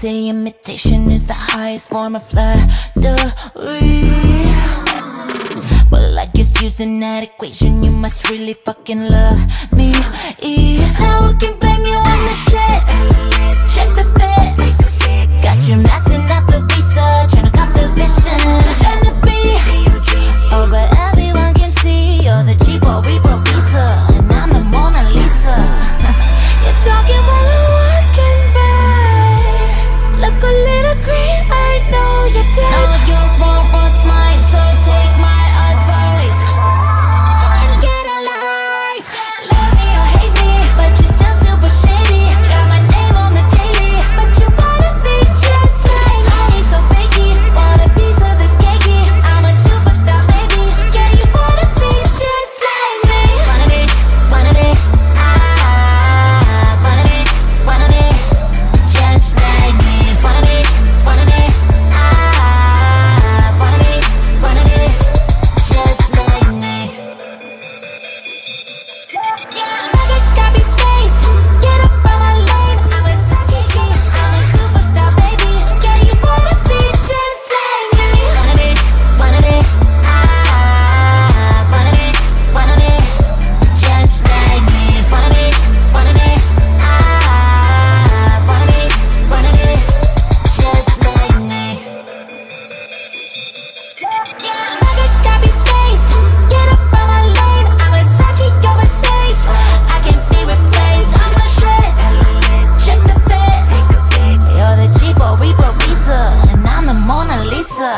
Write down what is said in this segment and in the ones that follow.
say imitation is the highest form of flattery. Well, I guess using that equation, you must really fucking love me. Now I can blame you on the shit. Check the fit. Got you maxing out the visa, tryna cop the vision. Tryna be, oh, but everyone can see you're the cheapo repo pizza, and I'm the Mona Lisa. You're talking while I'm walking by. Look a little green, I know you're dead. No, you won't want mine, so take my advice and get alive. Love me or hate me, but you're still super shady. Got my name on the daily, but you wanna be just like I ain't so fakey. Want a piece of this cakey? I'm a superstar, baby. Yeah, you wanna be just like me. Wanna be, wanna be, wanna be, wanna be just like me. Wanna be, wanna be, wanna be just like me. Nigga got me faced. Get up on my lane. I'm a psychic. I'm a superstar, baby. Yeah, you wanna be just like me. Wanna be, wanna be, wanna be just like me. Wanna be, wanna be, wanna be just like me. Nigga got me faced. Get up on my lane. I'm a psychic overseas. I can't be replaced. I'm a shred. Check the fit. You're the cheapo repo pizza, and I'm the Mona Lisa.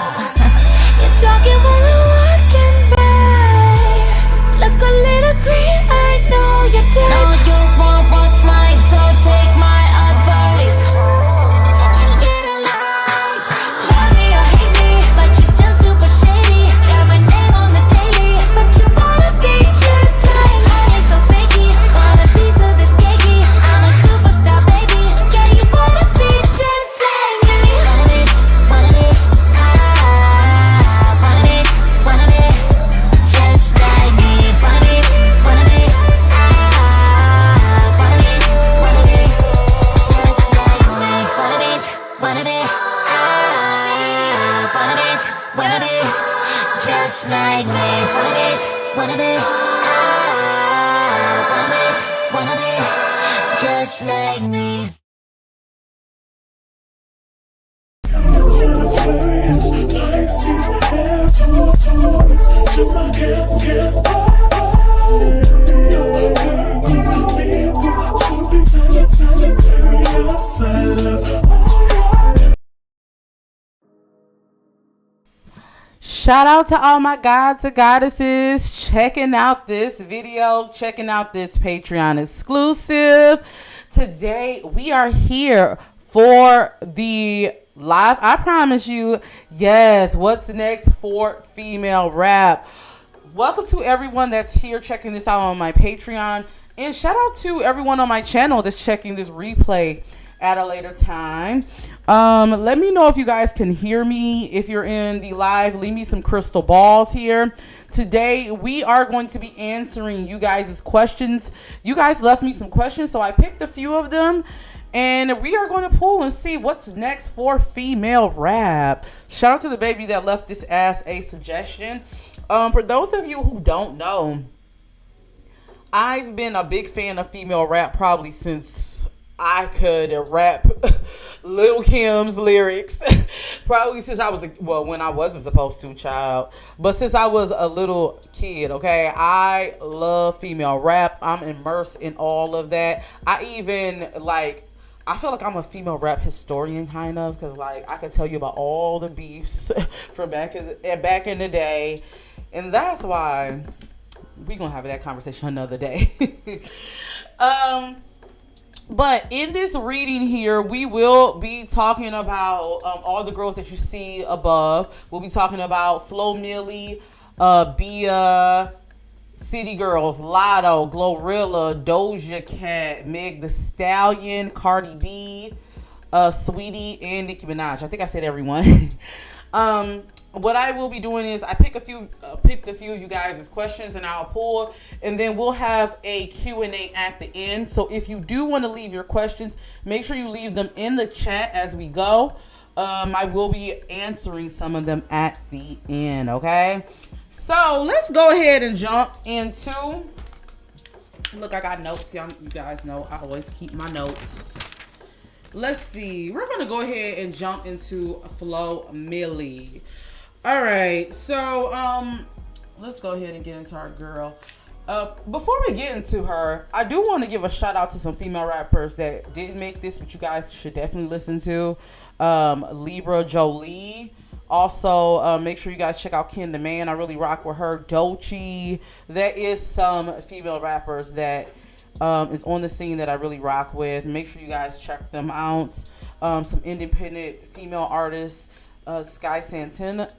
You're talking while I'm walking by. Look a little green, I know you're dead. No, you won't want mine, so take my advice and get alive. Love me or hate me, but you're still super shady. Got my name on the daily, but you wanna be just like I ain't so fakey. Want a piece of this cakey? I'm a superstar, baby. Yeah, you wanna be just like me. Wanna be, wanna be, wanna be just like me. Wanna be, wanna be, wanna be just like me. Wanna be, wanna be, wanna be just like me. Wanna be, wanna be, wanna be just like me. Shout out to all my gods and goddesses checking out this video, checking out this Patreon exclusive. Today we are here for the live. I promise you, yes, what's next for female rap. Welcome to everyone that's here checking this out on my Patreon. And shout out to everyone on my channel that's checking this replay at a later time. Let me know if you guys can hear me. If you're in the live, leave me some crystal balls here. Today, we are going to be answering you guys' questions. You guys left me some questions, so I picked a few of them. And we are going to pull and see what's next for female rap. Shout out to the baby that left this as a suggestion. For those of you who don't know, I've been a big fan of female rap probably since I could rap Lil Kim's lyrics. Probably since I was, when I wasn't supposed to, child. But since I was a little kid, okay? I love female rap. I'm immersed in all of that. I feel like I'm a female rap historian, kind of, because like I could tell you about all the beefs from back in the day, and that's why we're gonna have that conversation another day. But in this reading here, we will be talking about all the girls that you see above. We'll be talking about Flo Milli, BIA, City Girls, Latto, Glorilla, Doja Cat, Meg Thee Stallion, Cardi B, Saweetie, and Nicki Minaj. I think I said everyone. what I will be doing is I picked a few of you guys' questions and I'll pull, and then we'll have a Q&A at the end. So if you do want to leave your questions, make sure you leave them in the chat as we go. I will be answering some of them at the end, okay? So let's go ahead and jump into... Look, I got notes. You guys know I always keep my notes. Let's see. We're going to go ahead and jump into Flo Milli. All right. So, let's go ahead and get into our girl. Before we get into her, I do want to give a shout out to some female rappers that didn't make this, but you guys should definitely listen to. Libra Jolie. Also, make sure you guys check out Ken the Man. I really rock with her. Dochi. There is some female rappers that is on the scene that I really rock with. Make sure you guys check them out. Some independent female artists. Sky Santana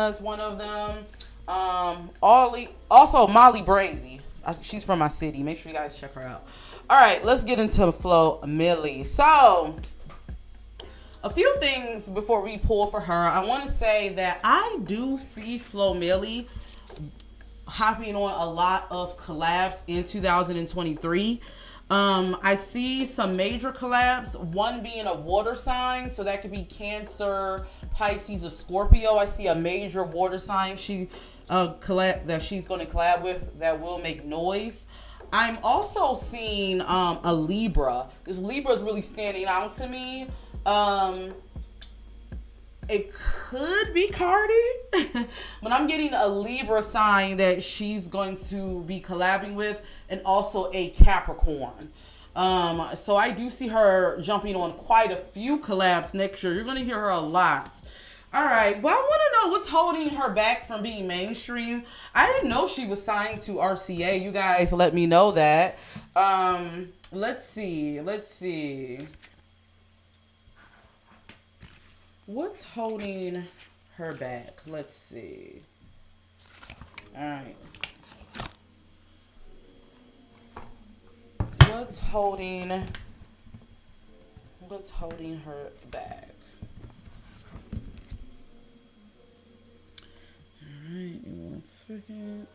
is one of them. Also Molly Brazy. She's from my city. Make sure you guys check her out. All right, let's get into Flo Milli. So... a few things before we pull for her. I want to say that I do see Flo Milli hopping on a lot of collabs in 2023. I see some major collabs, one being a water sign, so that could be Cancer, Pisces, or Scorpio. I see a major water sign that she's going to collab with that will make noise. I'm also seeing a Libra. This Libra is really standing out to me. It could be Cardi, but I'm getting a Libra sign that she's going to be collabing with, and also a Capricorn. So I do see her jumping on quite a few collabs next year. You're going to hear her a lot. All right. Well, I want to know what's holding her back from being mainstream. I didn't know she was signed to RCA. You guys let me know that. Let's see. What's holding her back? Let's see. All right. What's holding her back? All right, give me 1 second.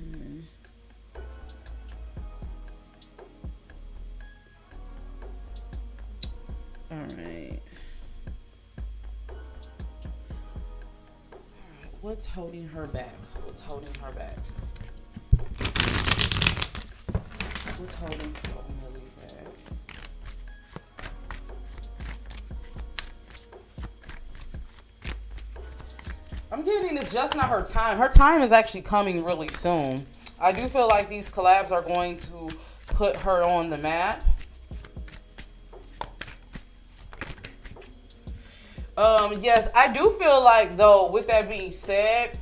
Okay. All right. What's holding her back? What's holding Flo Milli back? I'm getting it's just not her time. Her time is actually coming really soon. I do feel like these collabs are going to put her on the map. Yes, I do feel like, though, with that being said,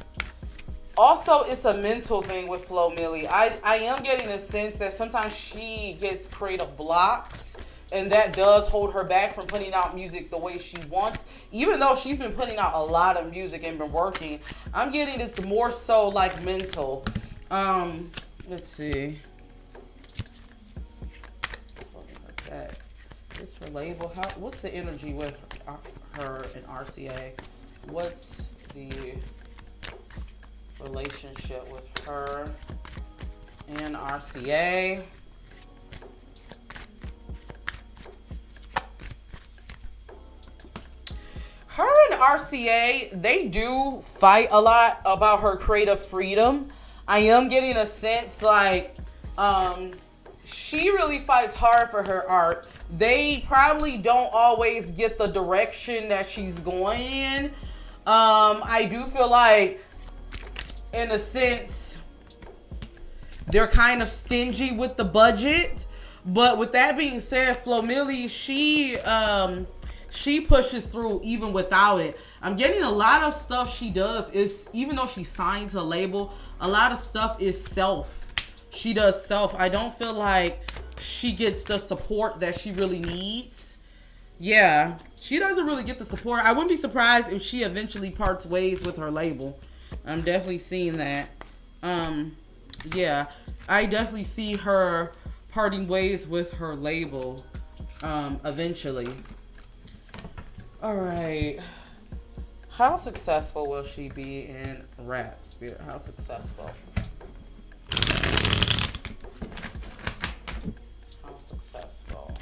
also it's a mental thing with Flo Milli. I am getting a sense that sometimes she gets creative blocks, and that does hold her back from putting out music the way she wants. Even though she's been putting out a lot of music and been working, I'm getting it's more so like mental. Let's see. It's her label. What's the energy with her and RCA? What's the relationship with her and RCA? Her and RCA, they do fight a lot about her creative freedom. I am getting a sense like she really fights hard for her art. They probably don't always get the direction that she's going in. I do feel like, in a sense, they're kind of stingy with the budget. But with that being said, Flo Milli, she pushes through even without it. I'm getting a lot of stuff she does is, even though she signs a label, a lot of stuff is self. She does self. I don't feel like she gets the support that she really needs. Yeah, she doesn't really get the support. I wouldn't be surprised if she eventually parts ways with her label. I'm definitely seeing that. Yeah, I definitely see her parting ways with her label. eventually. All right. How successful will she be in rap, Spirit? How successful? How successful?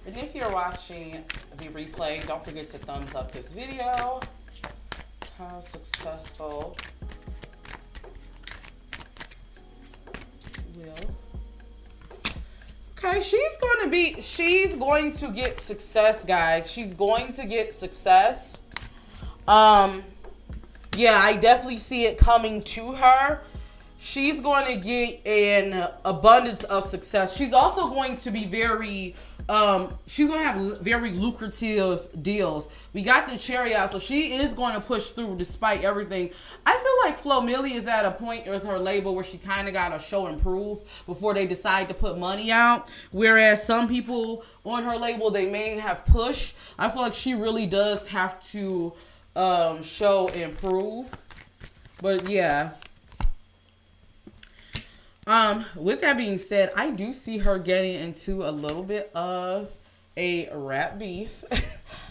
And if you're watching the replay, don't forget to thumbs up this video. How successful will... Okay, she's going to get success, guys. She's going to get success. Yeah, I definitely see it coming to her. She's going to get an abundance of success. She's also going to be very, she's going to have very lucrative deals. We got the cherry out, so she is going to push through despite everything. I feel like Flo Milli is at a point with her label where she kind of got to show and prove before they decide to put money out. Whereas some people on her label, they may have pushed. I feel like she really does have to show and prove. But yeah. With that being said, I do see her getting into a little bit of a rap beef.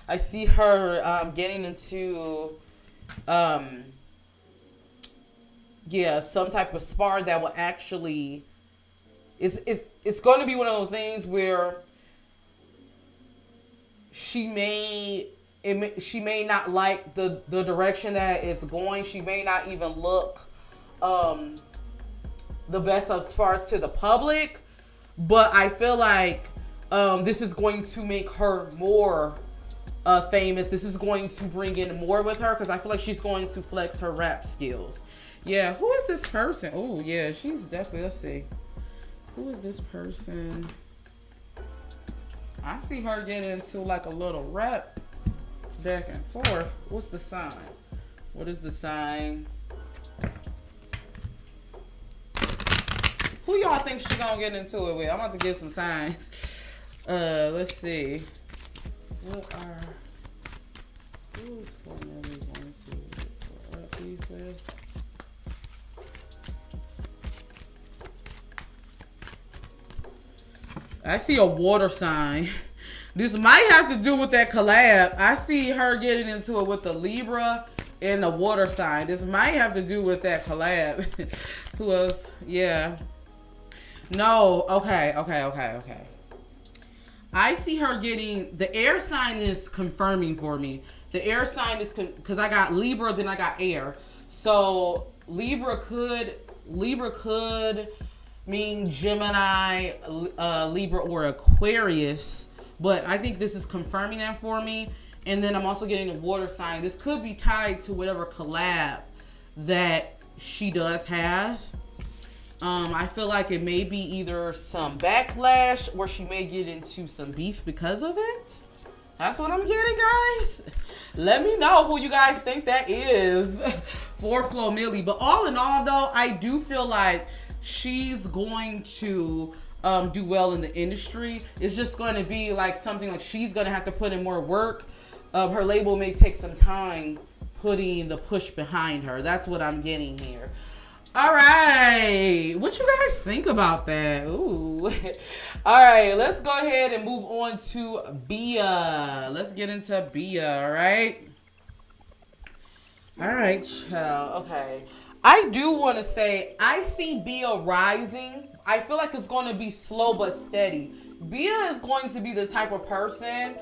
I see her getting into some type of spar that will actually it's going to be one of those things where she may not like the direction that it's going. She may not even look the best as far as to the public, but I feel like this is going to make her more famous. This is going to bring in more with her because I feel like she's going to flex her rap skills. Yeah, who is this person? Oh yeah, she's definitely, let's see. Who is this person? I see her getting into like a little rap back and forth. What's the sign? What is the sign? Who y'all think she gonna get into it with? I'm about to give some signs. Let's see. Who is formally going to beef with? I see a water sign. This might have to do with that collab. I see her getting into it with the Libra and the water sign. This might have to do with that collab. Who else? Yeah. No, okay. I see her getting, the air sign is confirming for me. The air sign is, because I got Libra, then I got air. So Libra could mean Gemini, Libra, or Aquarius. But I think this is confirming that for me. And then I'm also getting a water sign. This could be tied to whatever collab that she does have. I feel like it may be either some backlash or she may get into some beef because of it. That's what I'm getting, guys. Let me know who you guys think that is for Flo Milli. But all in all, though, I do feel like she's going to do well in the industry. It's just going to be like something like she's going to have to put in more work. Her label may take some time putting the push behind her. That's what I'm getting here. All right, what you guys think about that? Ooh. All right, let's go ahead and move on to BIA. Let's get into BIA, all right? All right, child. Okay. I do want to say, I see BIA rising. I feel like it's going to be slow but steady. BIA is going to be the type of person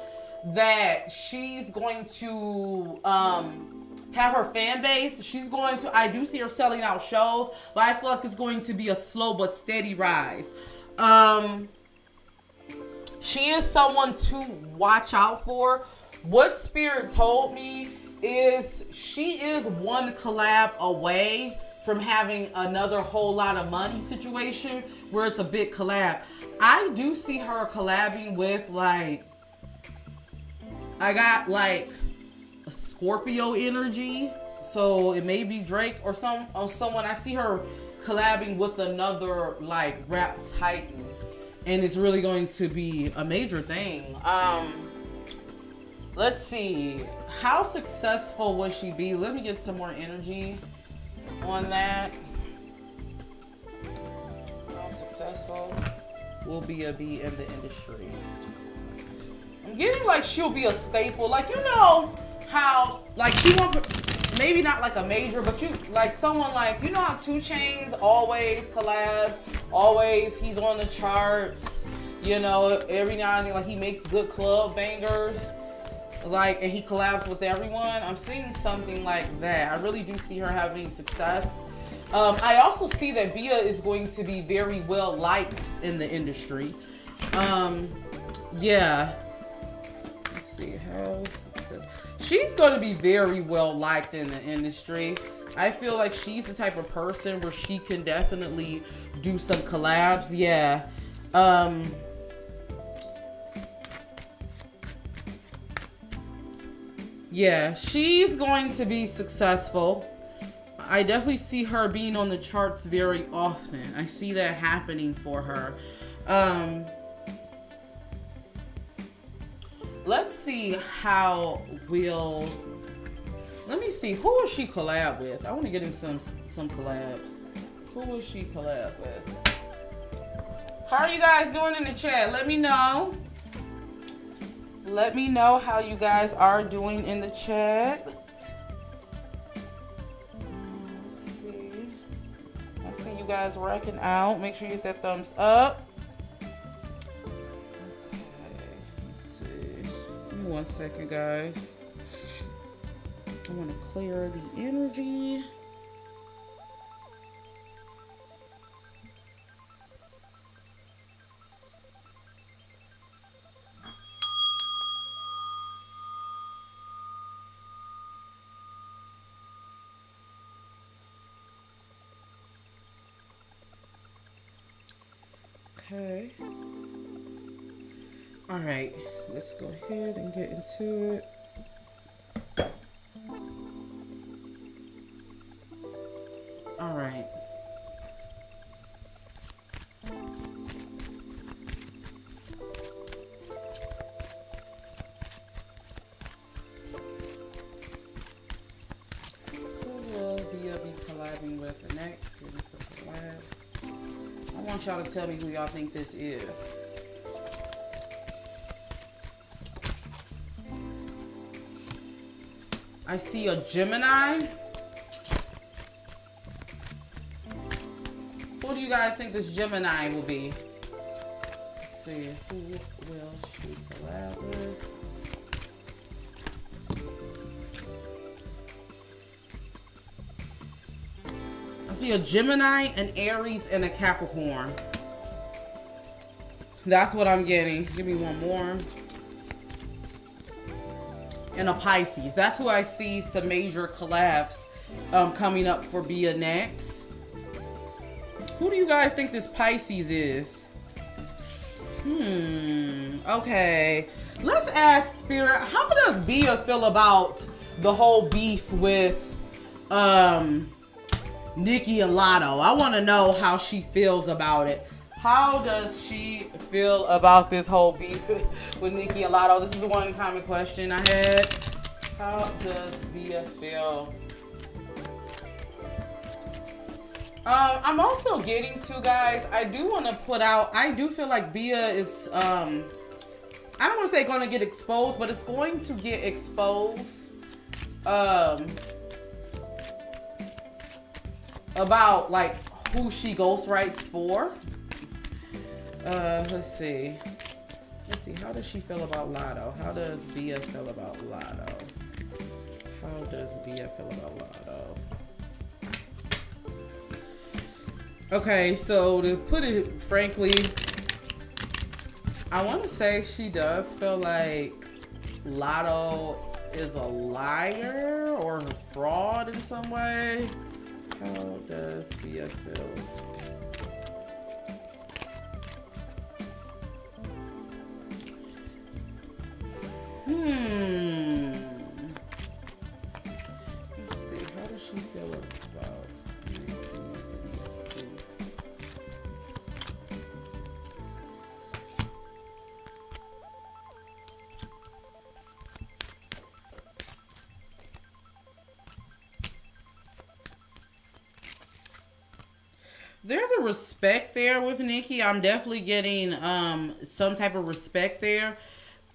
that she's going to have her fan base. She's going to, I do see her selling out shows, but I feel like it's going to be a slow but steady rise. She is someone to watch out for. What Spirit told me is she is one collab away from having another whole lot of money situation where it's a big collab. I do see her collabing with, like, I got like a Scorpio energy, so it may be Drake or someone. I see her collabing with another like rap titan, and it's really going to be a major thing. Let's see, how successful will she be? Let me get some more energy on that. How successful? will Bia be in the industry? I'm getting like she'll be a staple. Like, you know how, like, she won't, maybe not like a major, but you, like someone like, you know how 2 Chainz always collabs, always he's on the charts, you know, every now and then, like he makes good club bangers, like, and he collabs with everyone. I'm seeing something like that. I really do see her having success. I also see that Bia is going to be very well liked in the industry. Yeah. Let's see how success. She's going to be very well liked in the industry. I feel like she's the type of person where she can definitely do some collabs. Yeah. Yeah, she's going to be successful. I definitely see her being on the charts very often. I see that happening for her. Let's see how will. Let me see. Who will she collab with? I want to get in some collabs. Who will she collab with? How are you guys doing in the chat? Let me know. Let me know how you guys are doing in the chat. Let's see. I see you guys rocking out. Make sure you hit that thumbs up. Okay, let's see. Give me 1 second, guys. I want to clear the energy. Okay. All right, let's go ahead and get into it. All right. Who will Bia be collabing with next? Give me some collabs. I want y'all to tell me who y'all think this is. I see a Gemini. Who do you guys think this Gemini will be? Let's see. Who will she collab with? I see a Gemini, an Aries, and a Capricorn. That's what I'm getting. Give me one more. And a Pisces. That's who I see some major collabs coming up for Bia next. Who do you guys think this Pisces is? Okay. Let's ask Spirit, how does Bia feel about the whole beef with Nicki and Latto? I want to know how she feels about it. How does she feel about this whole beef with Nicki and Latto? This is one common question I had. How does Bia feel? I'm also getting to, guys, I do want to put out, I do feel like Bia is, I don't want to say going to get exposed, but it's going to get exposed about, like, who she ghostwrites for. Let's see. How does she feel about Latto? How does Bia feel about Latto? How does Bia feel about Latto? Okay, so to put it frankly, I want to say she does feel like Latto is a liar or a fraud in some way. How does Bia feel? Let's see, how does she feel about these two? There's a respect there with Nicki. I'm definitely getting some type of respect there.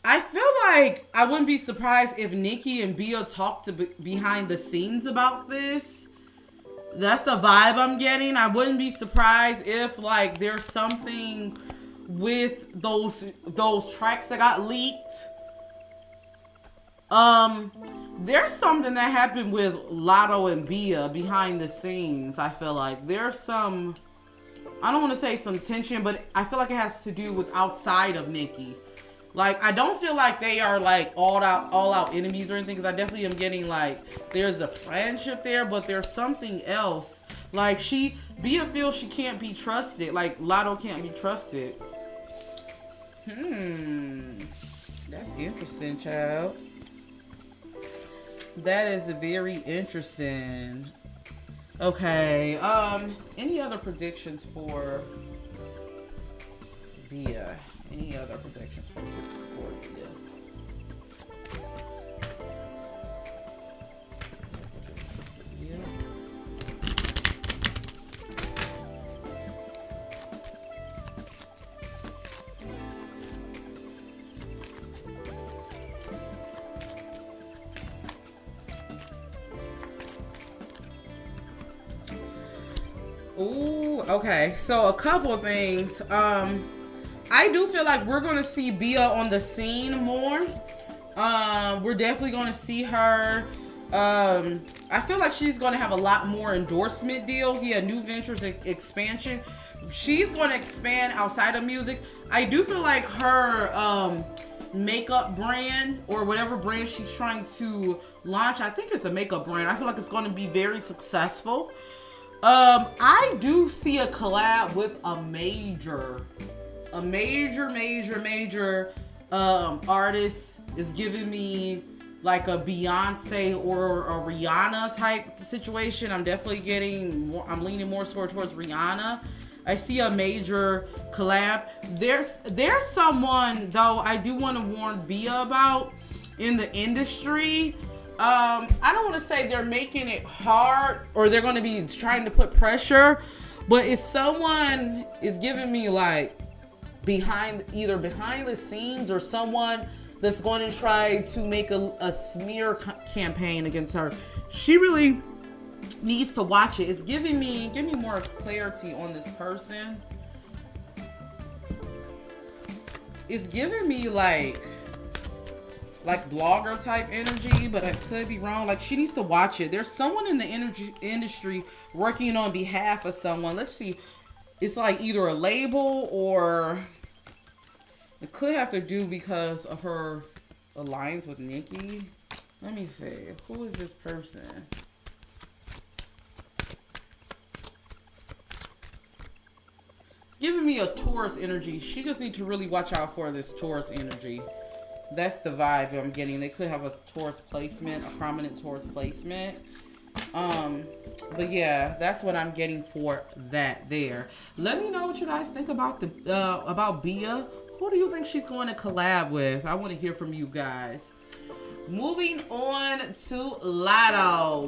I feel like I wouldn't be surprised if Nicki and BIA talked to behind the scenes about this. That's the vibe I'm getting. I wouldn't be surprised if like there's something with those tracks that got leaked. There's something that happened with Latto and BIA behind the scenes. I feel like there's some, I don't want to say some tension, but I feel like it has to do with outside of Nicki. Like, I don't feel like they are like all out enemies or anything, because I definitely am getting like there's a friendship there, but there's something else. Like BIA feels she can't be trusted. Like Latto can't be trusted. That's interesting, child. That is very interesting. Okay. Any other predictions for BIA? Any other predictions for BIA? Ooh, okay. So a couple of things. I do feel like we're gonna see BIA on the scene more. We're definitely gonna see her. I feel like she's gonna have a lot more endorsement deals. Yeah, new ventures, expansion. She's gonna expand outside of music. I do feel like her makeup brand or whatever brand she's trying to launch, I think it's a makeup brand. I feel like it's gonna be very successful. I do see a collab with a major artist. Is giving me like a Beyonce or a Rihanna type situation. I'm definitely getting more, I'm leaning more towards Rihanna. I see a major collab. There's someone though I do want to warn BIA about in the industry. I don't want to say they're making it hard or they're going to be trying to put pressure, but if someone is giving me like behind the scenes or someone that's going to try to make a smear campaign against her, she really needs to watch it. It's give me more clarity on this person. It's giving me like blogger type energy, but I could be wrong. Like, she needs to watch it. There's someone in the industry working on behalf of someone. Let's see. It's like either a label or it could have to do because of her alliance with Nicki. Let me see. Who is this person? It's giving me a Taurus energy. She just needs to really watch out for this Taurus energy. That's the vibe I'm getting. They could have a Taurus placement, a prominent Taurus placement. But yeah, that's what I'm getting for that there. Let me know what you guys think about about BIA. Who do you think she's going to collab with? I want to hear from you guys. Moving on to Latto.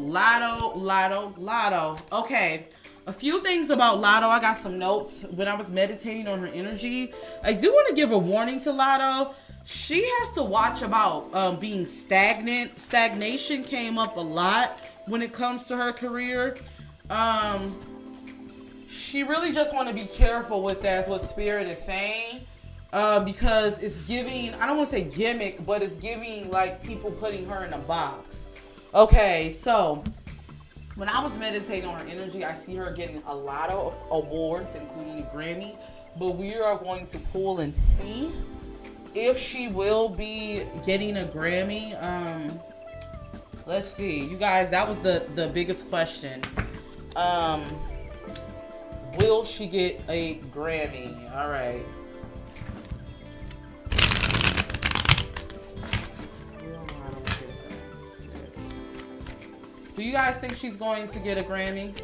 Okay. A few things about Latto. I got some notes when I was meditating on her energy. I do want to give a warning to Latto. She has to watch about being stagnant. Stagnation came up a lot when it comes to her career. She really just want to be careful with that, is what Spirit is saying. Because it's giving, I don't want to say gimmick, but it's giving like people putting her in a box. Okay, so when I was meditating on her energy, I see her getting a lot of awards, including a Grammy. But we are going to pull and see if she will be getting a Grammy. Let's see. You guys, that was the biggest question. Will she get a Grammy? All right. Do you guys think she's going to get a Grammy?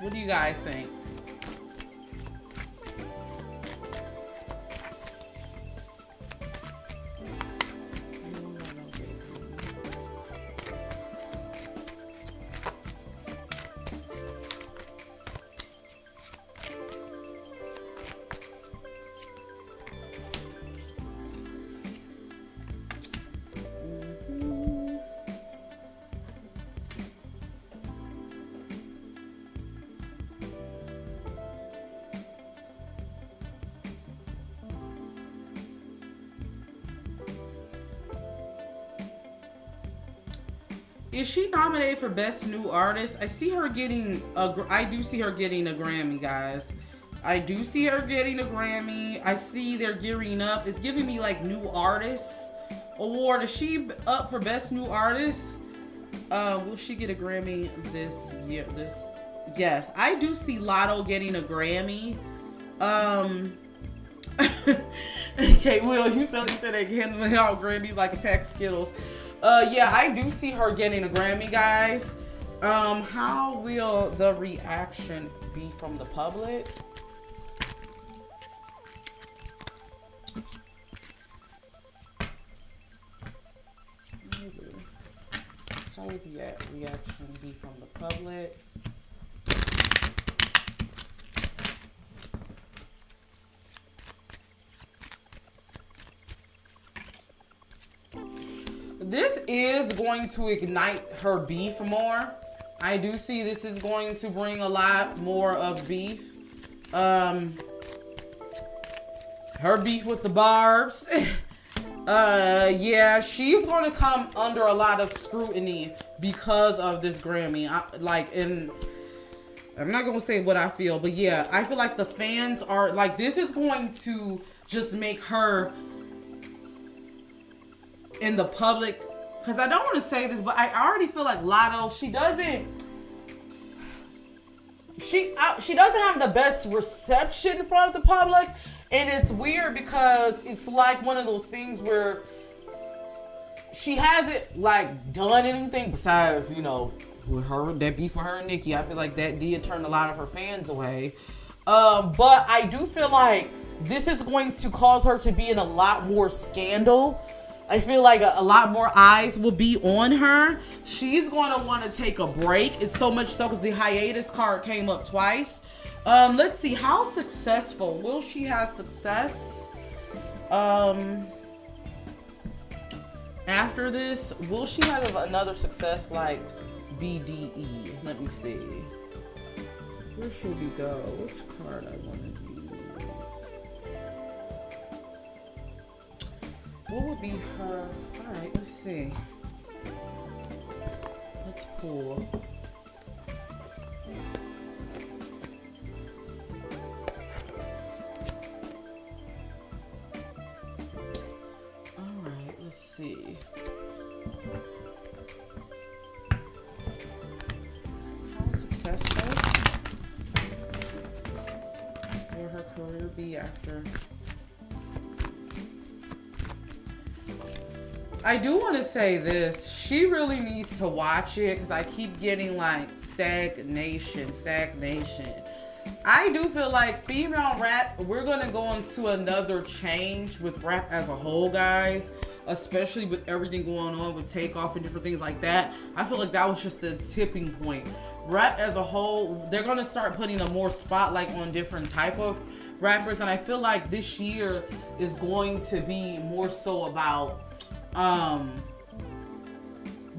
What do you guys think? is she nominated for Best New Artist? I see her getting I do see her getting a Grammy, guys. I do see her getting a Grammy. I see they're gearing up. It's giving me like New Artist Award. Is she up for Best New Artist? Will she get a Grammy this year? Yes, I do see Latto getting a Grammy. Okay, Will, you said that handling out Grammys like a pack of Skittles. Yeah, I do see her getting a Grammy, guys. How will the reaction be from the public? How would the reaction be from the public? This is going to ignite her beef more. I do see this is going to bring a lot more of beef. Her beef with the Barbs. Yeah, she's going to come under a lot of scrutiny because of this Grammy. And I'm not going to say what I feel, but yeah, I feel like the fans are like, this is going to just make her in the public, because I don't want to say this, but I already feel like Latto, she doesn't have the best reception from the public. And it's weird because it's like one of those things where she hasn't like done anything besides, you know, with her, that beef with her and Nicki. I feel like that did turn a lot of her fans away. But I do feel like this is going to cause her to be in a lot more scandal. I feel like a lot more eyes will be on her. She's going to want to take a break. It's so much so because the hiatus card came up twice. Let's see, how successful will she have success? After this, will she have another success like BDE? Let me see. Where should we go? Which card I want to use? What would be her? All right, let's see. Let's pull. Let's see. How successful will her career be after? I do want to say this. She really needs to watch it because I keep getting like stagnation. I do feel like female rap, we're going to go into another change with rap as a whole, guys. Especially with everything going on with Takeoff and different things like that. I feel like that was just a tipping point. Rap as a whole, they're going to start putting a more spotlight on different type of rappers. And I feel like this year is going to be more so about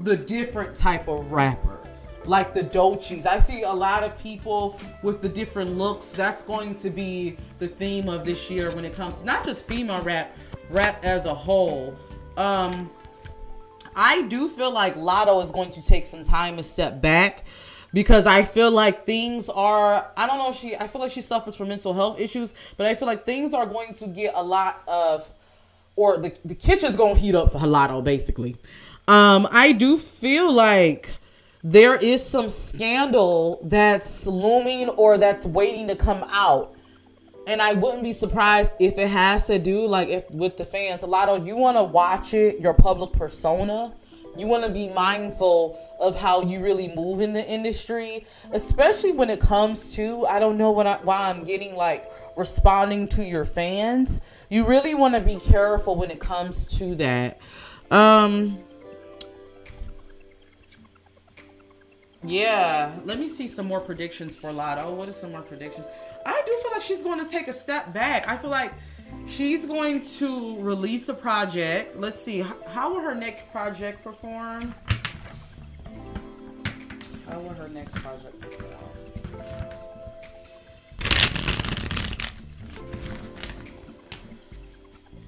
the different type of rapper. Like the Dochis. I see a lot of people with the different looks. That's going to be the theme of this year when it comes to not just female rap as a whole. I do feel like Latto is going to take some time to step back because I feel like things are, I don't know if I feel like she suffers from mental health issues, but I feel like things are going to get a lot of, or the kitchen's going to heat up for Latto, basically. I do feel like there is some scandal that's looming or that's waiting to come out. And I wouldn't be surprised if it has to do with the fans. Latto, you want to watch it, your public persona. You want to be mindful of how you really move in the industry, especially when it comes to, I don't know why I'm getting like responding to your fans. You really want to be careful when it comes to that. Yeah, let me see some more predictions for Latto. What are some more predictions? I do feel like she's going to take a step back. I feel like she's going to release a project. Let's see. How will her next project perform? How will her next project perform?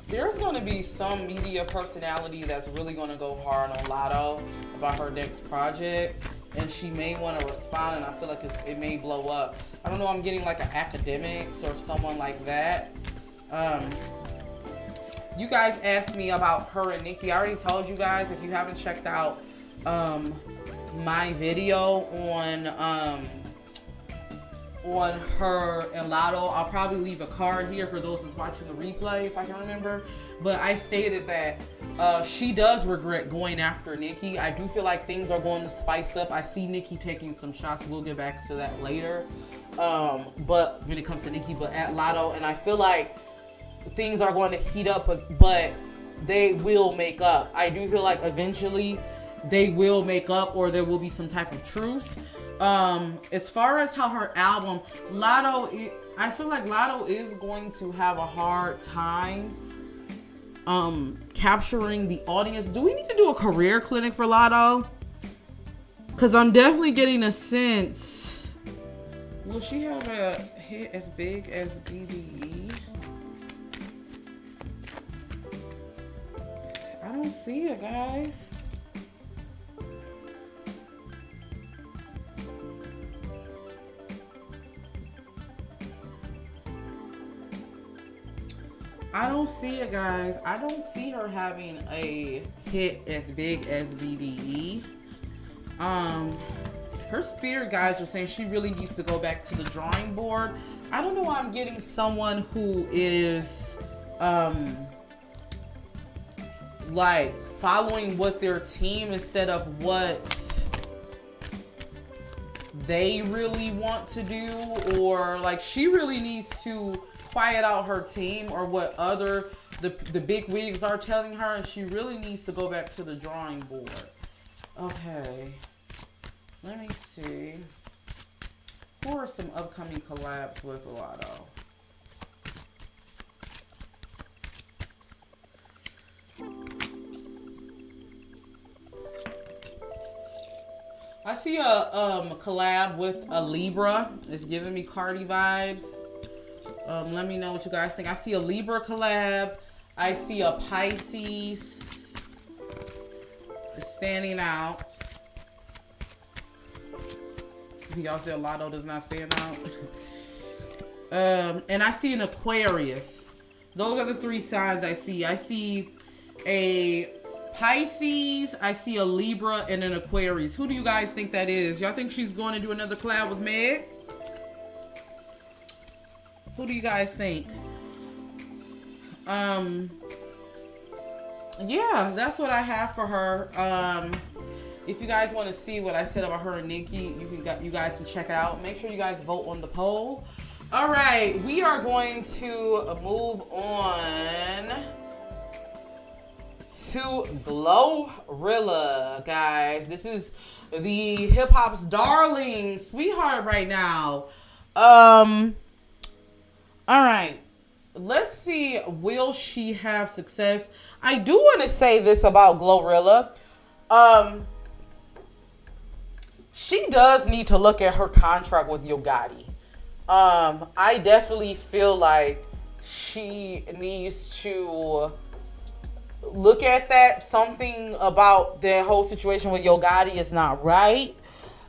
There's going to be some media personality that's really going to go hard on Latto about her next project, and she may want to respond, and I feel like it may blow up. I don't know, I'm getting like an academics or someone like that. You guys asked me about her and Nicki. I already told you guys, if you haven't checked out my video on her and Latto, I'll probably leave a card here for those that's watching the replay if I can remember. But I stated that she does regret going after Nicki. I do feel like things are going to spice up. I see Nicki taking some shots. We'll get back to that later. But when it comes to Nicki, but at Latto, and I feel like things are going to heat up, but they will make up. I do feel like eventually they will make up, or there will be some type of truce. As far as how her album, Latto, I feel like Latto is going to have a hard time capturing the audience. Do we need to do a career clinic for Latto? Because I'm definitely getting a sense. Will she have a hit as big as BDE? I don't see it, guys. I don't see it, guys. I don't see her having a hit as big as BDE. Her spirit guides are saying she really needs to go back to the drawing board. I don't know why I'm getting someone who is like following what their team instead of what they really want to do, or like she really needs to quiet out her team, or what the big wigs are telling her, and she really needs to go back to the drawing board. Okay, let me see. Who are some upcoming collabs with Latto? I see a collab with a Libra. It's giving me Cardi vibes. Let me know what you guys think. I see a Libra collab. I see a Pisces. It's standing out. Y'all said Latto does not stand out. And I see an Aquarius. Those are the three signs I see. I see a Pisces, I see a Libra, and an Aquarius. Who do you guys think that is? Y'all think she's going to do another collab with Meg? Who do you guys think? Yeah, that's what I have for her. If you guys want to see what I said about her and Nicki, you guys can check it out. Make sure you guys vote on the poll. All right, we are going to move on to Glorilla, guys. This is the hip hop's darling sweetheart right now. All right, let's see, will she have success? I do want to say this about Glorilla. She does need to look at her contract with Yo Gotti. I definitely feel like she needs to look at that. Something about their whole situation with Yo Gotti is not right.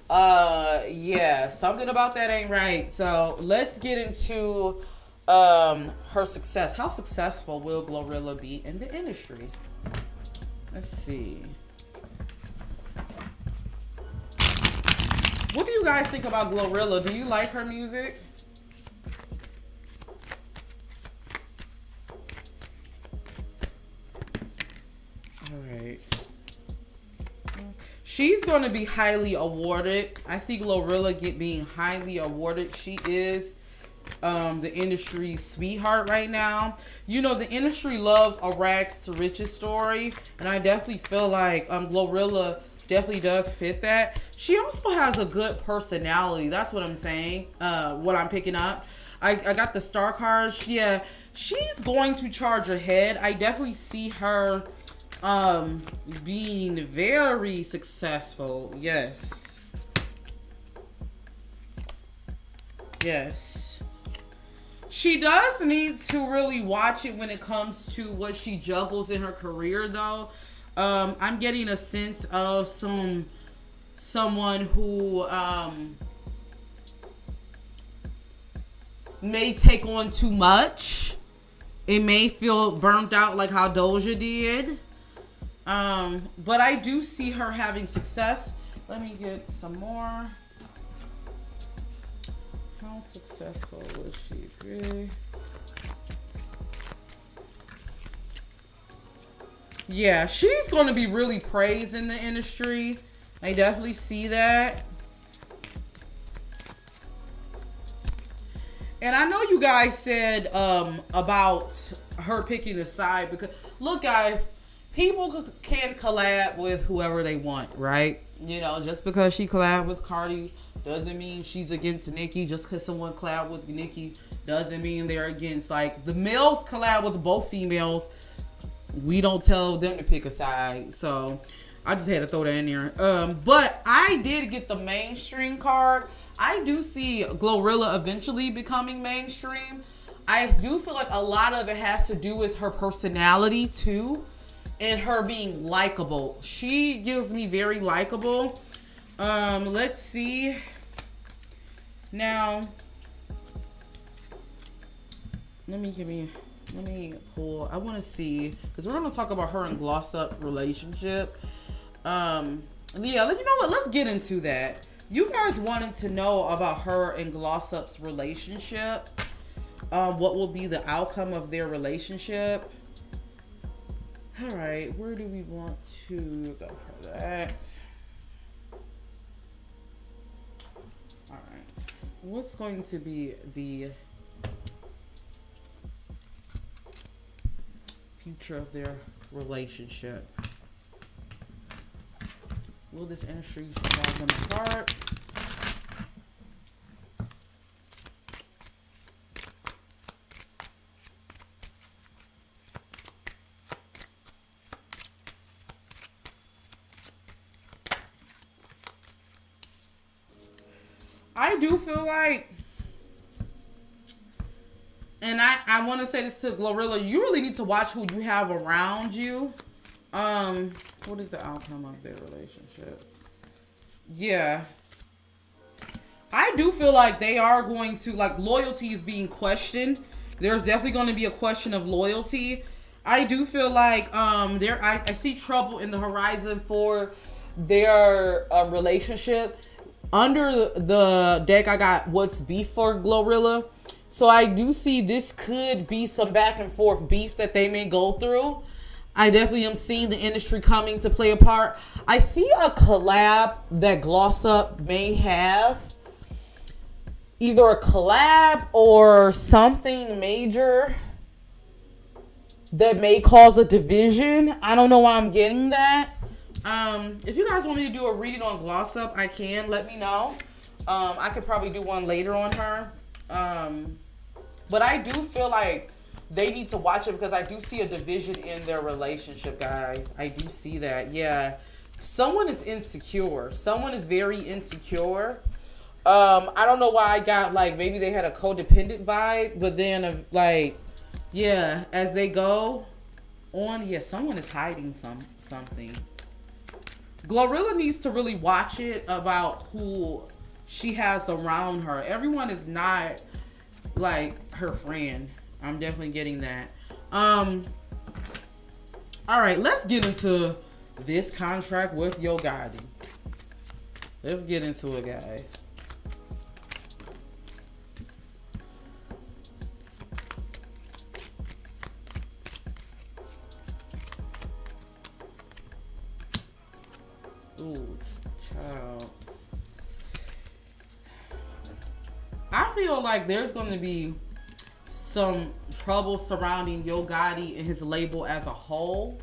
Yeah, something about that ain't right. So let's get into her success. How successful will Glorilla be in the industry? Let's see. What do you guys think about Glorilla? Do you like her music? All right. She's going to be highly awarded. I see Glorilla being highly awarded. She is the industry's sweetheart right now. You know, the industry loves a rags to riches story, and I definitely feel like Glorilla definitely does fit that. She also has a good personality. That's what I'm saying. What I'm picking up. I got the star cards. Yeah, she's going to charge ahead. I definitely see her being very successful. Yes. Yes. She does need to really watch it when it comes to what she juggles in her career, though. I'm getting a sense of someone who may take on too much. It may feel burnt out like how Doja did. But I do see her having success. Let me get some more. How successful was she be? Yeah, she's going to be really praised in the industry. I definitely see that. And I know you guys said about her picking a side because, look, guys, people can collab with whoever they want, right? You know, just because she collabed with Cardi doesn't mean she's against Nicki. Just because someone collabed with Nicki doesn't mean they're against. Like, the males collab with both females. We don't tell them to pick a side. So I just had to throw that in there. But I did get the mainstream card. I do see Glorilla eventually becoming mainstream. I do feel like a lot of it has to do with her personality too, and her being likable. She gives me very likable. Let's see. Now, let me pull. I want to see, because we're going to talk about her and Gloss Up relationship. Yeah, you know what? Let's get into that. You guys wanted to know about her and Gloss Up's relationship. What will be the outcome of their relationship? All right, where do we want to go for that? All right, what's going to be the future of their relationship? Will this industry drive them apart? I do feel like, and I want to say this to Glorilla, you really need to watch who you have around you. What is the outcome of their relationship? Yeah. I do feel like they are going to, like, loyalty is being questioned. There's definitely going to be a question of loyalty. I do feel like I see trouble in the horizon for their relationship. Under the deck, I got what's beef for Glorilla. So I do see this could be some back and forth beef that they may go through. I definitely am seeing the industry coming to play a part. I see a collab that Gloss Up may have. Either a collab or something major that may cause a division. I don't know why I'm getting that. If you guys want me to do a reading on Gloss Up, I can. Let me know. I could probably do one later on her. But I do feel like they need to watch it because I do see a division in their relationship, guys. I do see that. Yeah. Someone is insecure. Someone is very insecure. I don't know why I got, like, maybe they had a codependent vibe, but then, like, yeah, as they go on, yeah, someone is hiding something. Glorilla needs to really watch it about who she has around her. Everyone is not, like, her friend. I'm definitely getting that. All right, let's get into this contract with Yo Gotti. Let's get into it, guys. Ooh, child. I feel like there's going to be some trouble surrounding Yo Gotti and his label as a whole.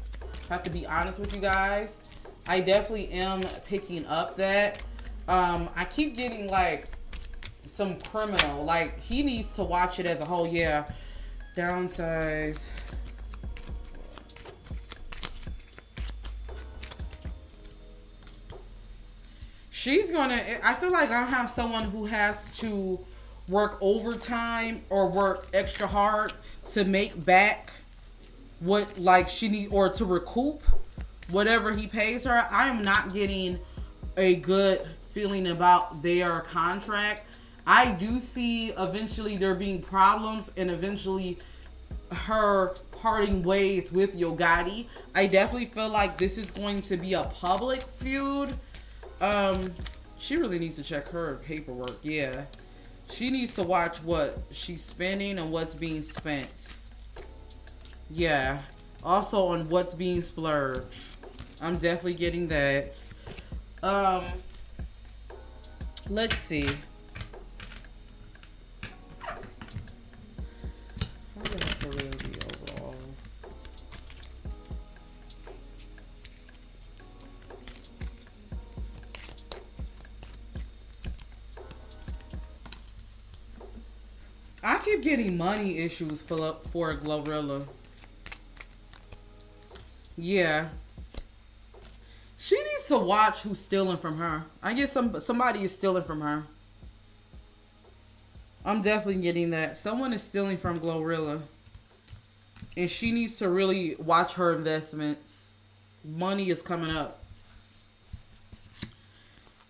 I have to be honest with you guys. I definitely am picking up that. I keep getting, like, some criminal. Like, he needs to watch it as a whole. Yeah. Downsize. She's gonna, I feel like I have someone who has to work overtime or work extra hard to make back what, like, she need, or to recoup whatever he pays her. I am not getting a good feeling about their contract. I do see eventually there being problems and eventually her parting ways with Yo Gotti. I definitely feel like this is going to be a public feud. She really needs to check her paperwork. Yeah. She needs to watch what she's spending and what's being spent. Yeah. Also on what's being splurged. I'm definitely getting that. Let's see. How did her career be overall? I keep getting money issues for Glorilla. Yeah. She needs to watch who's stealing from her. I guess somebody is stealing from her. I'm definitely getting that. Someone is stealing from Glorilla. And she needs to really watch her investments. Money is coming up.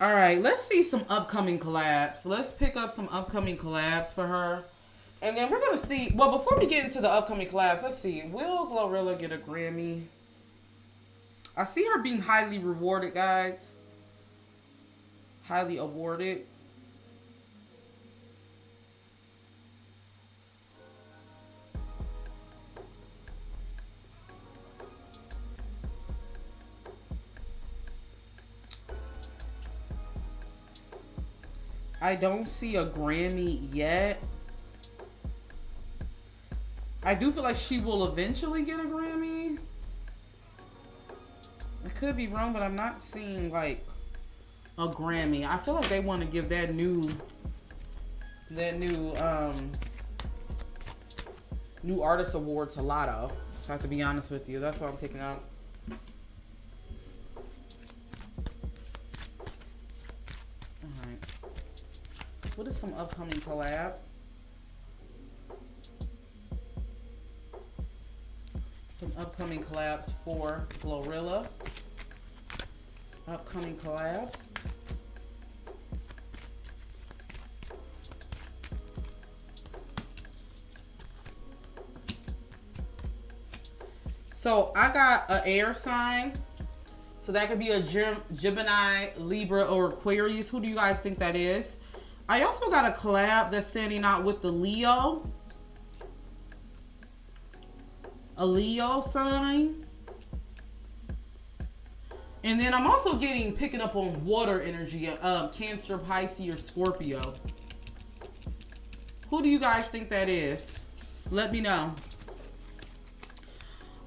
Alright, let's see some upcoming collabs. Let's pick up some upcoming collabs for her. And then we're going to see... Well, before we get into the upcoming collabs, let's see. Will Glorilla get a Grammy? I see her being highly rewarded, guys. Highly awarded. I don't see a Grammy yet. I do feel like she will eventually get a Grammy. I could be wrong, but I'm not seeing like a Grammy. I feel like they want to give that new artist award to Latto. So I have to be honest with you. That's what I'm picking up. Alright. What is some upcoming collabs? Some upcoming collabs for Glorilla. Upcoming collabs. So I got an air sign. So that could be a Gemini, Libra, or Aquarius. Who do you guys think that is? I also got a collab that's standing out with the Leo. A Leo sign. And then I'm also picking up on water energy. Cancer, Pisces, or Scorpio. Who do you guys think that is? Let me know.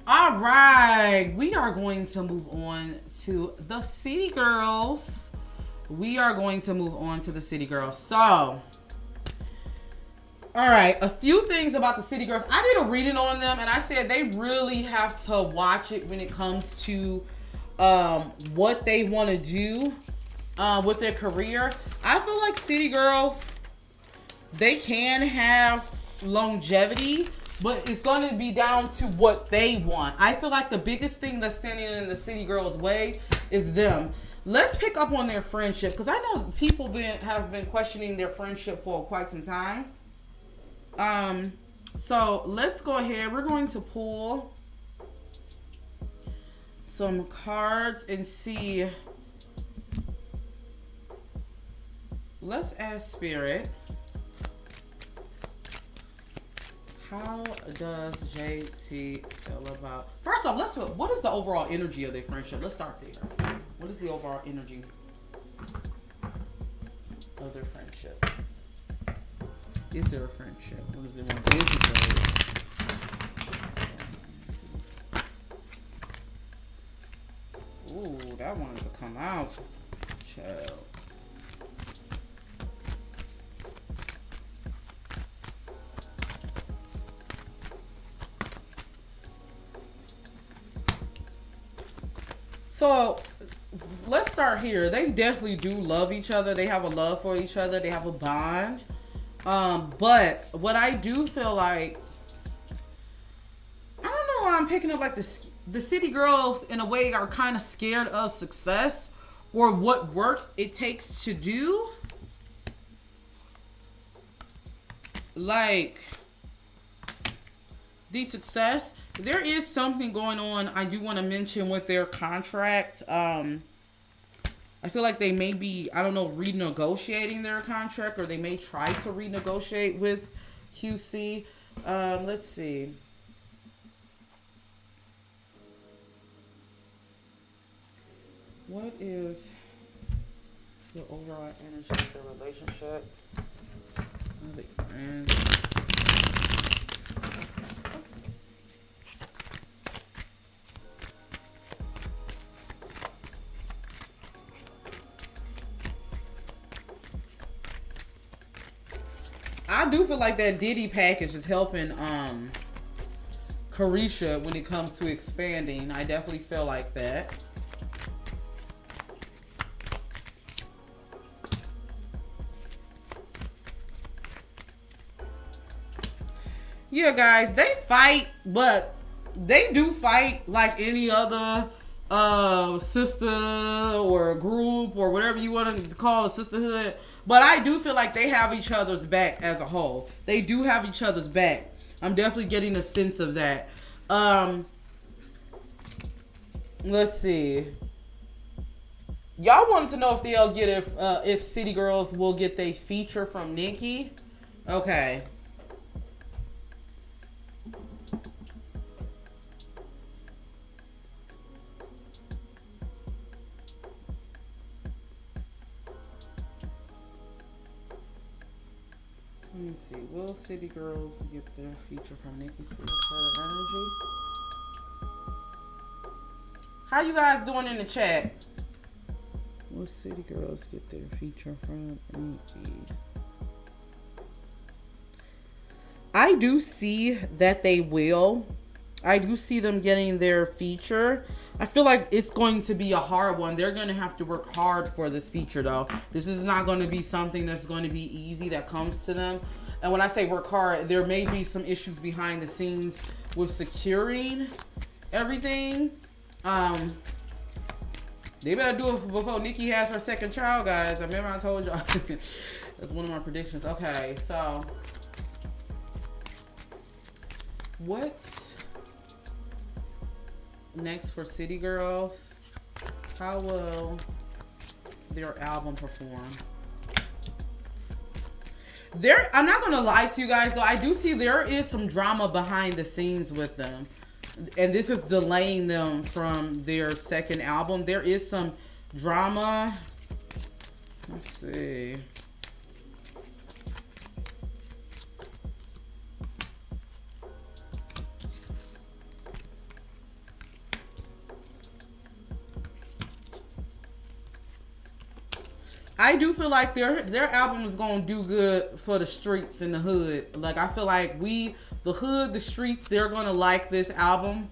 All right. We are going to move on to the City Girls. So, all right, a few things about the City Girls. I did a reading on them, and I said they really have to watch it when it comes to what they want to do with their career. I feel like City Girls, they can have longevity, but it's going to be down to what they want. I feel like the biggest thing that's standing in the City Girls' way is them. Let's pick up on their friendship, because I know people have been questioning their friendship for quite some time. So let's go ahead. We're going to pull some cards and see. Let's ask Spirit. How does JT feel about... First off, what is the overall energy of their friendship? Let's start there. What is the overall energy of their friendship? Is there a friendship? What is it? Ooh, that wanted to come out. Chill. So let's start here. They definitely do love each other. They have a love for each other. They have a bond. But what I do feel like, I don't know why I'm picking up like the city girls in a way are kind of scared of success or what work it takes to do. Like the success, there is something going on I do want to mention with their contract. I feel like they may be, I don't know, renegotiating their contract, or they may try to renegotiate with QC. Let's see. What is the overall energy of the relationship? I do feel like that Diddy package is helping Carisha when it comes to expanding. I definitely feel like that. Yeah, guys, they fight, but they do fight like any other sister or group or whatever you want to call a sisterhood. But I do feel like they have each other's back as a whole. They do have each other's back. I'm definitely getting a sense of that. Let's see. Y'all wanted to know if they'll get if City Girls will get their feature from Nicki. Okay. Let me see. Will City Girls get their feature from Nicki Spirit Energy? How you guys doing in the chat? Will City Girls get their feature from Nicki? I do see that they will. I do see them getting their feature. I feel like it's going to be a hard one. They're going to have to work hard for this feature, though. This is not going to be something that's going to be easy that comes to them. And when I say work hard, there may be some issues behind the scenes with securing everything. They better do it before Nicki has her second child, guys. I remember I told y'all. That's one of my predictions. Okay, so what's next for City Girls? How will their album perform? I'm not gonna lie to you guys, though. I do see there is some drama behind the scenes with them, and this is delaying them from their second album. There is some drama. Let's see. I do feel like their album is gonna do good for the streets and the hood. Like, I feel like the hood, the streets, they're gonna like this album.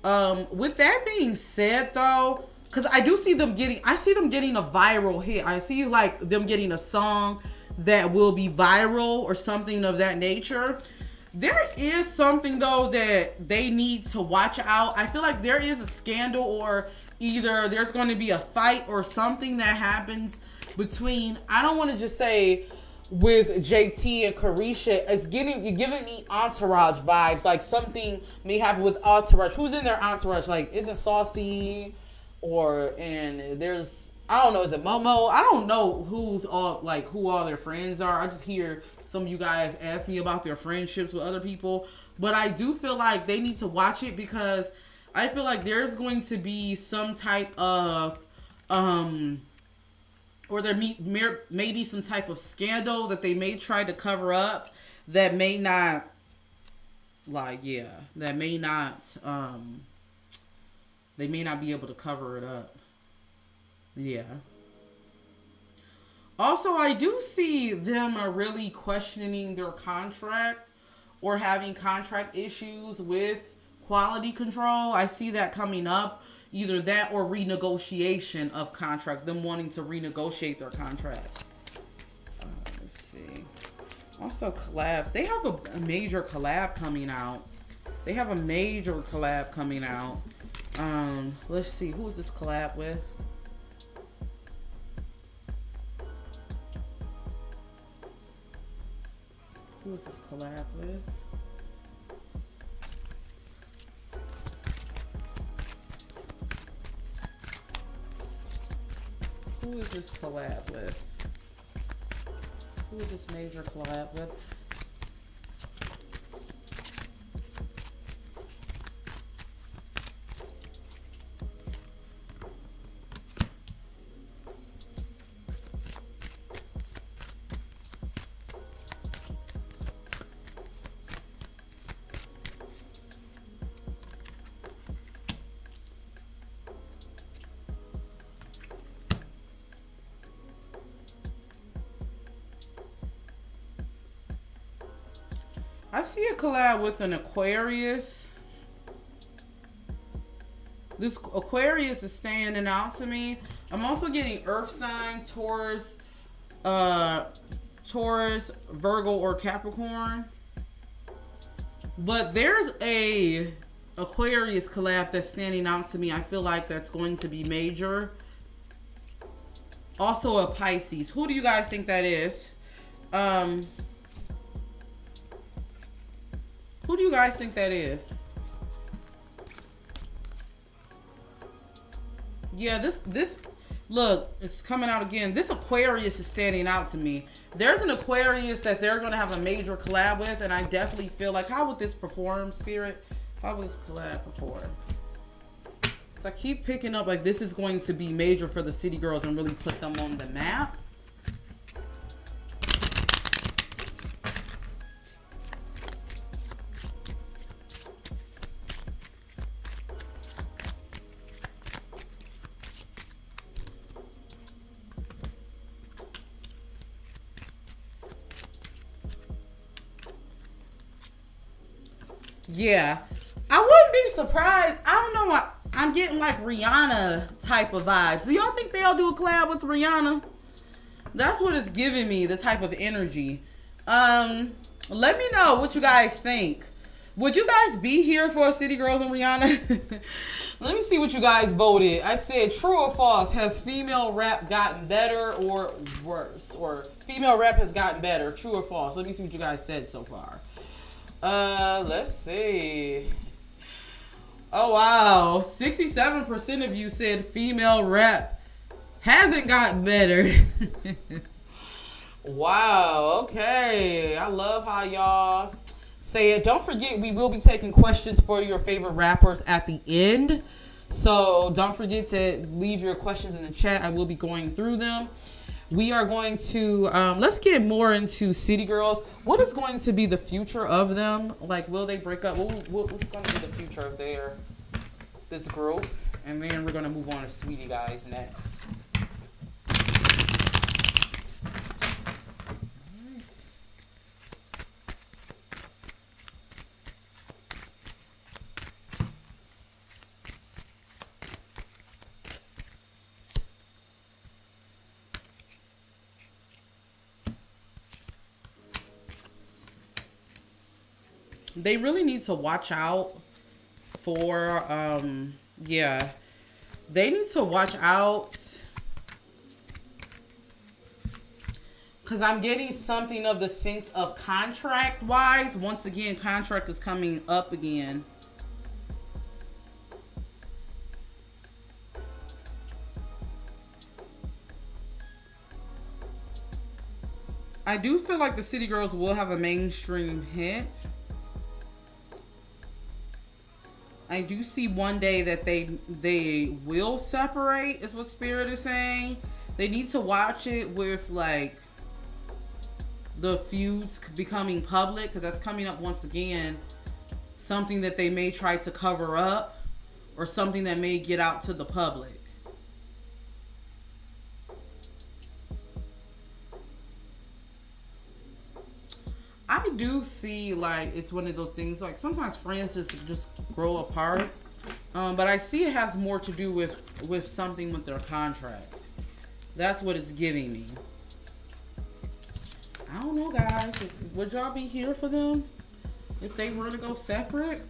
With that being said, though, because I see them getting a viral hit. I see like them getting a song that will be viral or something of that nature. There is something, though, that they need to watch out. I feel like there is a scandal, or either there's going to be a fight or something that happens between, I don't want to just say with JT and Carisha. You're giving me Entourage vibes. Like something may happen with Entourage. Who's in their Entourage? Like, isn't Saucy and there's, I don't know, is it Momo? I don't know who all their friends are. I just hear some of you guys ask me about their friendships with other people. But I do feel like they need to watch it, because I feel like there's going to be some type of or there may be some type of scandal that they may try to cover up that may not, they may not be able to cover it up. Yeah. Also, I do see them really questioning their contract or having contract issues with quality control. I see that coming up. Either that or renegotiation of contract. Them wanting to renegotiate their contract. Let's see. Also collabs. They have a major collab coming out. They have a major collab coming out. Let's see, who is this collab with? Who is this collab with? Who is this collab with? Who is this major collab with? I see a collab with an Aquarius. This Aquarius is standing out to me. I'm also getting Earth sign, Taurus, Virgo, or Capricorn. But there's a Aquarius collab that's standing out to me. I feel like that's going to be major. Also a Pisces. Who do you guys think that is? Who do you guys think that is? Yeah, this look, it's coming out again. This Aquarius is standing out to me. There's an Aquarius that they're going to have a major collab with, and I definitely feel like, how would this perform, Spirit? How would this collab perform? So I keep picking up like this is going to be major for the City Girls and really put them on the map. Yeah, I wouldn't be surprised. I don't know what I'm getting, like Rihanna type of vibes. Do y'all think they'll do a collab with Rihanna? That's what it's giving me, the type of energy. Let me know what you guys think. Would you guys be here for City Girls and Rihanna? Let me see what you guys voted. I said true or false. Has female rap gotten better or worse? Or female rap has gotten better. True or false? Let me see what you guys said so far. Let's see. Oh, wow. 67% of you said female rap hasn't gotten better. Wow. Okay. I love how y'all say it. Don't forget, we will be taking questions for your favorite rappers at the end. So don't forget to leave your questions in the chat. I will be going through them. We are going to, let's get more into City Girls. What is going to be the future of them? Like, will they break up? What's going to be the future of this group? And then we're going to move on to Saweetie guys next. They really need to watch out for, yeah. They need to watch out. Because I'm getting something of the sense of contract-wise. Once again, contract is coming up again. I do feel like the City Girls will have a mainstream hit. I do see one day that they will separate, is what Spirit is saying. They need to watch it with, like, the feuds becoming public, because that's coming up once again. Something that they may try to cover up, or something that may get out to the public. I do see, like, it's one of those things, like, sometimes friends just grow apart. But I see it has more to do with something with their contract. That's what it's giving me. I don't know, guys. Would y'all be here for them if they were to go separate?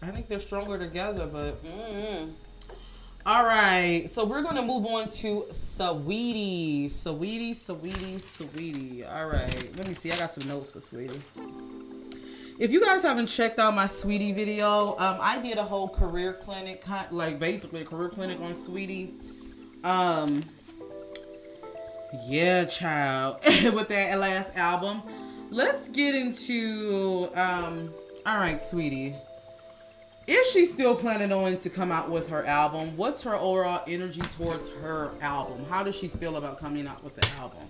I think they're stronger together, but all right. So we're gonna move on to Saweetie. Saweetie. All right. Let me see. I got some notes for Saweetie. If you guys haven't checked out my Saweetie video, I did a whole career clinic, like basically a career clinic on Saweetie. Yeah, child. With that last album. Let's get into, all right, Saweetie. Is she still planning on to come out with her album? What's her overall energy towards her album? How does she feel about coming out with the album?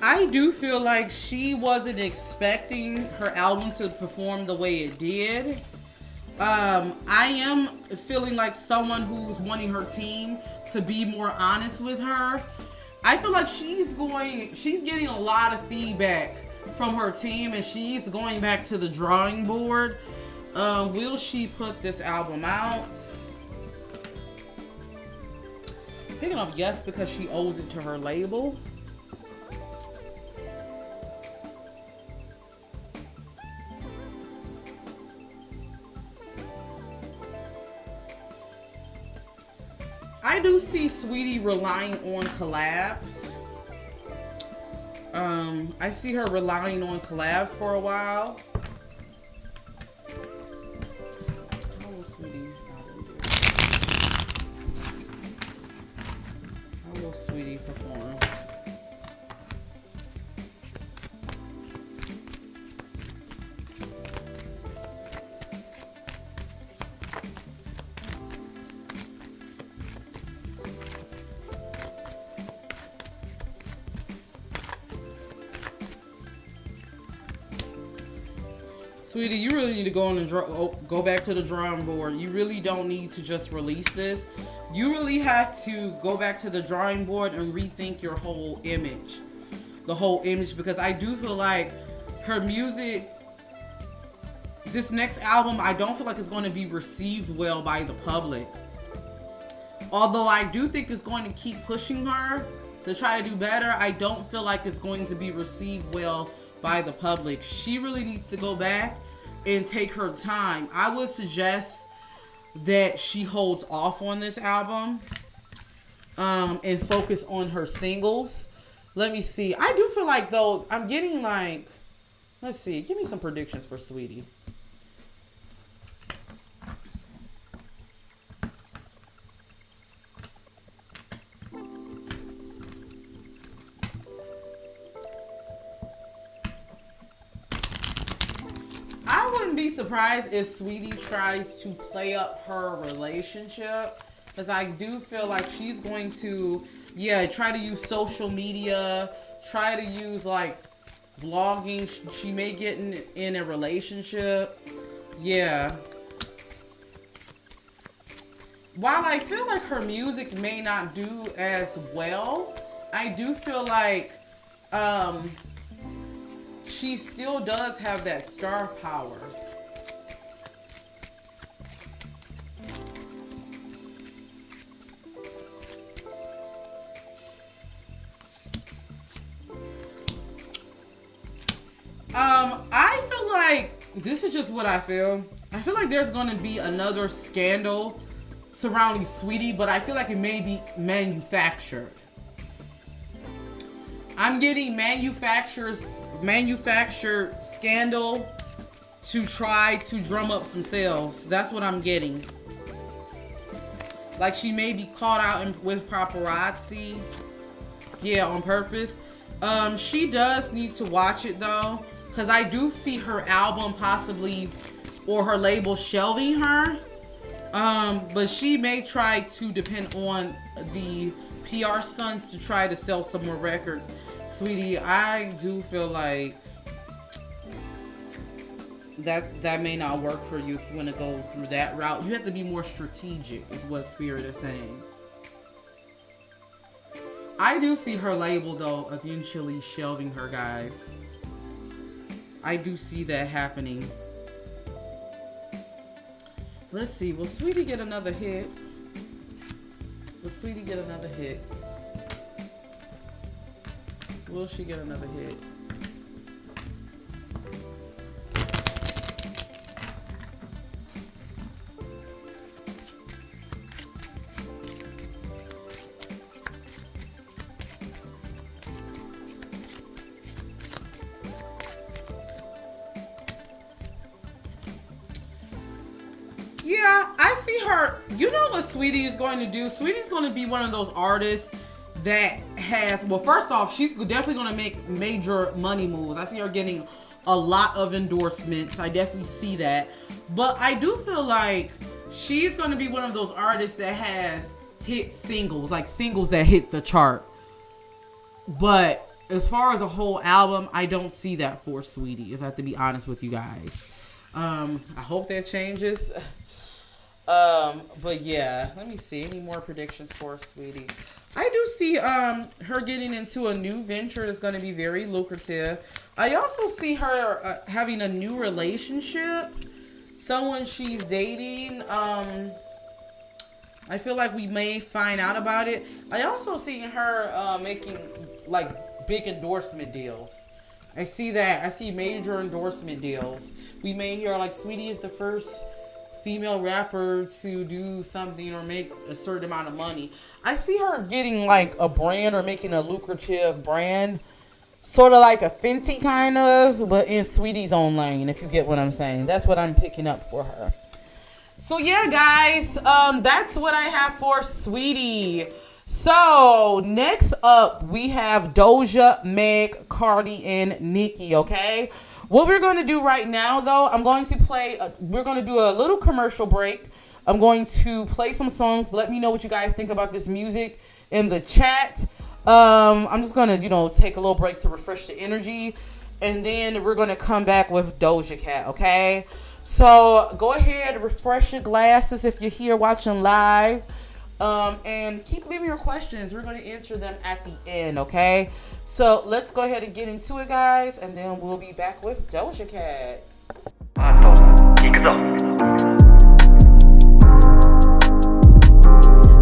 I do feel like she wasn't expecting her album to perform the way it did. I am feeling like someone who's wanting her team to be more honest with her. I feel like she's getting a lot of feedback from her team, and she's going back to the drawing board. Will she put this album out? Picking up yes, because she owes it to her label. I do see Saweetie relying on collabs. I see her relying on collabs for a while. How will Saweetie perform? Sweetie, you really need to go back to the drawing board. You really don't need to just release this. You really have to go back to the drawing board and rethink your whole image. The whole image, because I do feel like her music, this next album, I don't feel like it's going to be received well by the public. Although I do think it's going to keep pushing her to try to do better, I don't feel like it's going to be received well by the public. She really needs to go back and take her time. I would suggest that she holds off on this album and focus on her singles. Let me see. I do feel like, though, I'm getting like, let's see, give me some predictions for Saweetie. I wouldn't be surprised if Saweetie tries to play up her relationship, because I do feel like she's going to, try to use social media, try to use like vlogging. She may get in a relationship. Yeah. While I feel like her music may not do as well, I do feel like she still does have that star power. I feel like this is just what I feel. I feel like there's going to be another scandal surrounding Saweetie, but I feel like it may be manufactured. I'm getting manufactured scandal to try to drum up some sales. That's what I'm getting. Like she may be caught out with paparazzi. Yeah, on purpose. She does need to watch it though, because I do see her album possibly, or her label shelving her. But she may try to depend on the PR stunts to try to sell some more records. Sweetie, I do feel like that may not work for you if you want to go through that route. You have to be more strategic, is what Spirit is saying. I do see her label, though, eventually shelving her, guys. I do see that happening. Let's see. Will Saweetie get another hit? Will Saweetie get another hit? Will she get another hit? Yeah, I see her. You know what Saweetie is going to do? Saweetie's going to be one of those artists that has, well, first off, she's definitely going to make major money moves. I see her getting a lot of endorsements. I definitely see that. But I do feel like she's going to be one of those artists that has hit singles, like singles that hit the chart. But as far as a whole album, I don't see that for Saweetie, if I have to be honest with you guys. I hope that changes. But yeah, let me see. Any more predictions for Saweetie? I do see her getting into a new venture that's going to be very lucrative. I also see her having a new relationship. Someone she's dating. I feel like we may find out about it. I also see her making like big endorsement deals. I see that. I see major endorsement deals. We may hear like Saweetie is the first female rapper to do something or make a certain amount of money. I see her getting like a brand or making a lucrative brand, sort of like a Fenty kind of, but in Saweetie's own lane, if you get what I'm saying. That's what I'm picking up for her. So yeah, guys, that's what I have for Saweetie. So next up, we have Doja, Meg, Cardi, and Nicki, okay? What we're going to do right now, though, I'm going to play, we're going to do a little commercial break. I'm going to play some songs. Let me know what you guys think about this music in the chat. I'm just going to, take a little break to refresh the energy. And then we're going to come back with Doja Cat, okay? So go ahead, refresh your glasses if you're here watching live. And keep leaving your questions. We're going to answer them at the end, okay? So let's go ahead and get into it, guys, and then we'll be back with Doja Cat.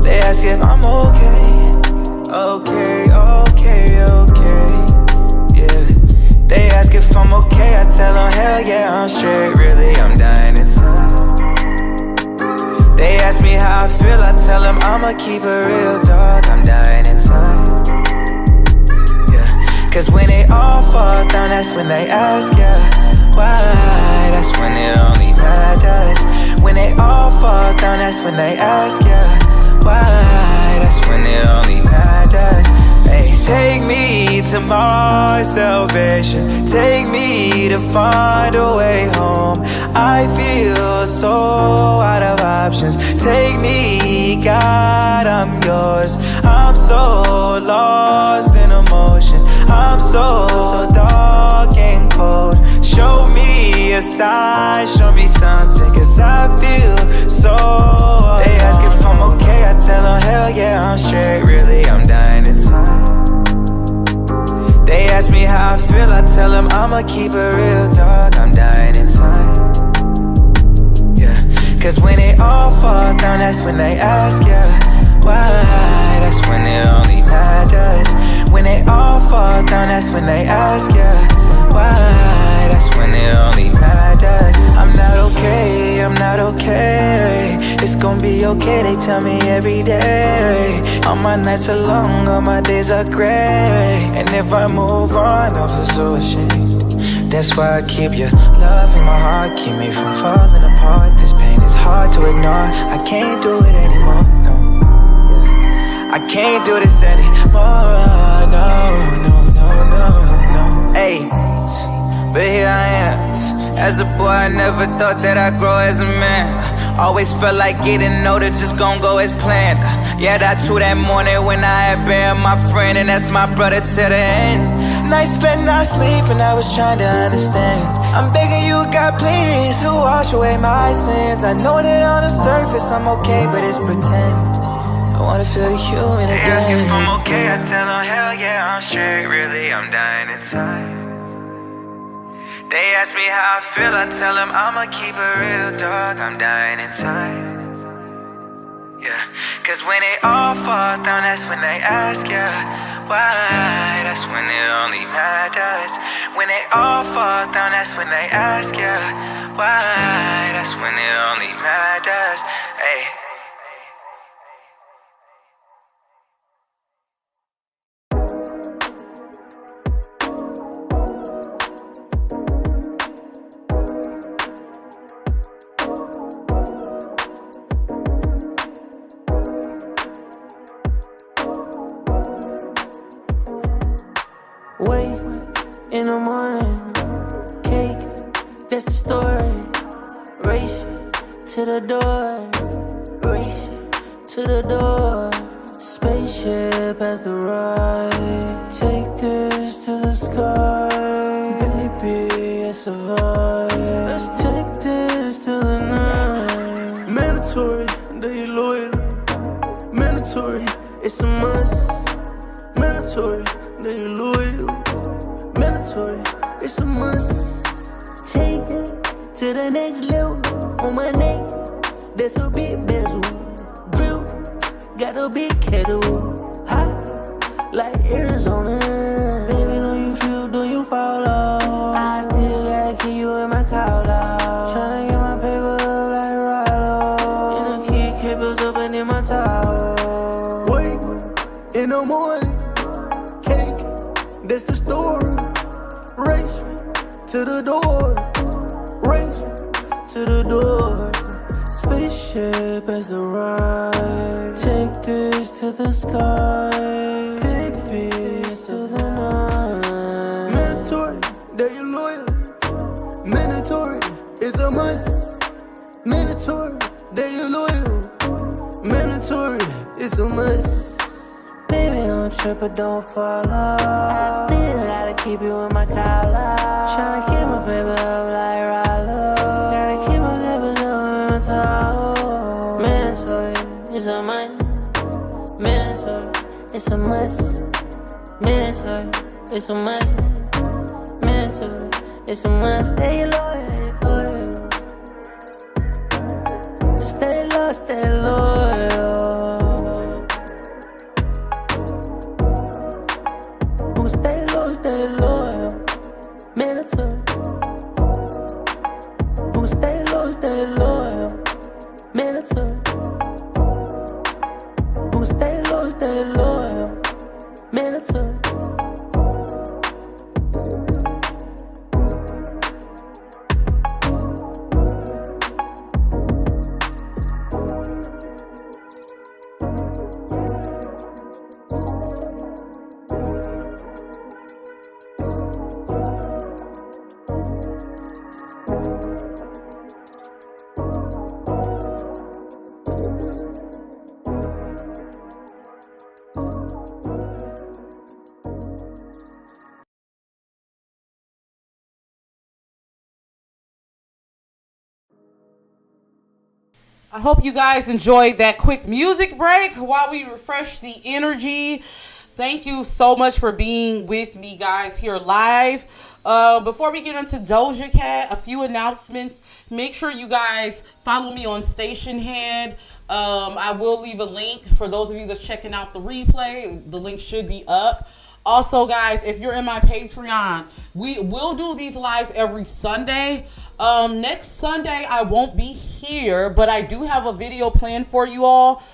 They ask if I'm okay, yeah. They ask if I'm okay, I tell them hell yeah, I'm straight, really, I'm dying inside. They ask me how I feel, I tell them I'ma keep it real, dog, I'm dying inside. Yeah, cause when they all fall down, that's when they ask, yeah, why? That's when it only matters. When they all fall down, that's when they ask, yeah, why? That's when it only matters. Hey, take me to my salvation. Take me to find a way home. I feel so out of options. Take me, God, I'm yours. I'm so lost in emotion. I'm so dark and cold. Show me a sign, show me something, cause I feel so alone. They ask if I'm okay, I tell them hell yeah, I'm straight, really, I'm dying inside. They ask me how I feel, I tell them I'ma keep it real, dog, I'm dying inside. Yeah, cause when they all fall down, that's when they ask, yeah, why? That's when it only matters. When they all fall down, that's when they ask, yeah, why? That's when it only matters. I'm not okay, I'm not okay. It's gonna be okay, they tell me every day. All my nights are long, all my days are gray. And if I move on, I'll feel so ashamed. That's why I keep your love in my heart, keep me from falling apart. This pain is hard to ignore, I can't do it anymore, no. I can't do this anymore, no. Hey, but here I am. As a boy, I never thought that I'd grow as a man. Always felt like getting older just gon' go as planned. Yeah, that too that morning when I had buried my friend, and that's my brother to the end. Nights spent not sleeping, I was trying to understand. I'm begging you, God, please to wash away my sins. I know that on the surface I'm okay, but it's pretend. I wanna feel human again. They ask if I'm okay, I tell them hell yeah, I'm straight. Really, I'm dying inside. They ask me how I feel, I tell them I'ma keep it real, dog. I'm dying inside. Yeah, cause when it all falls down, that's when they ask, yeah, why? That's when it only matters. When it all falls down, that's when they ask, yeah, why? That's when it only matters. Hey. Wake in the morning, cake, that's the story. Race to the door, race to the door. Spaceship has the ride. Take this to the sky, baby, it's a vibe. Let's take this to the night. Mandatory, they loyal. Mandatory, it's a must. Mandatory, they loyal. Mandatory, it's a must. Take it to the next level. On my neck, there's a big bezel. Drill, got a big kettle. Hot, like Arizona. Baby, don't you trip, don't you fall off. I still gotta keep you in my collar. Tryna get my paper up like Rollo. And I keep cables up and in my towel. Wait, in the morning. That's the story. Race to the door. Race to the door. Spaceship as the ride. Take this to the sky. Baby, it's to the night. Mandatory, that you loyal. Mandatory, it's a must. Mandatory, that you loyal. Mandatory, it's a must. Baby, don't trip or don't fall off. I still gotta keep you in my collar. Tryna keep my paper up like Rollo. Gotta keep my zippers up in my towel. Mandatory, it's a must. Mandatory, it's a must. Mandatory, it's a must. Mandatory, it's a must. Stay loyal, loyal. Stay loyal, stay loyal. Stay loyal, mandatory. Who stay loyal, mandatory. Who stay loyal, mandatory. I hope you guys enjoyed that quick music break while we refresh the energy. Thank you so much for being with me, guys, here live. Before we get into Doja Cat, a few announcements. Make sure you guys follow me on Station Head. I will leave a link for those of you that's checking out the replay. The link should be up. Also, guys, if you're in my Patreon, we will do these lives every Sunday. Next Sunday, I won't be here, but I do have a video planned for you all.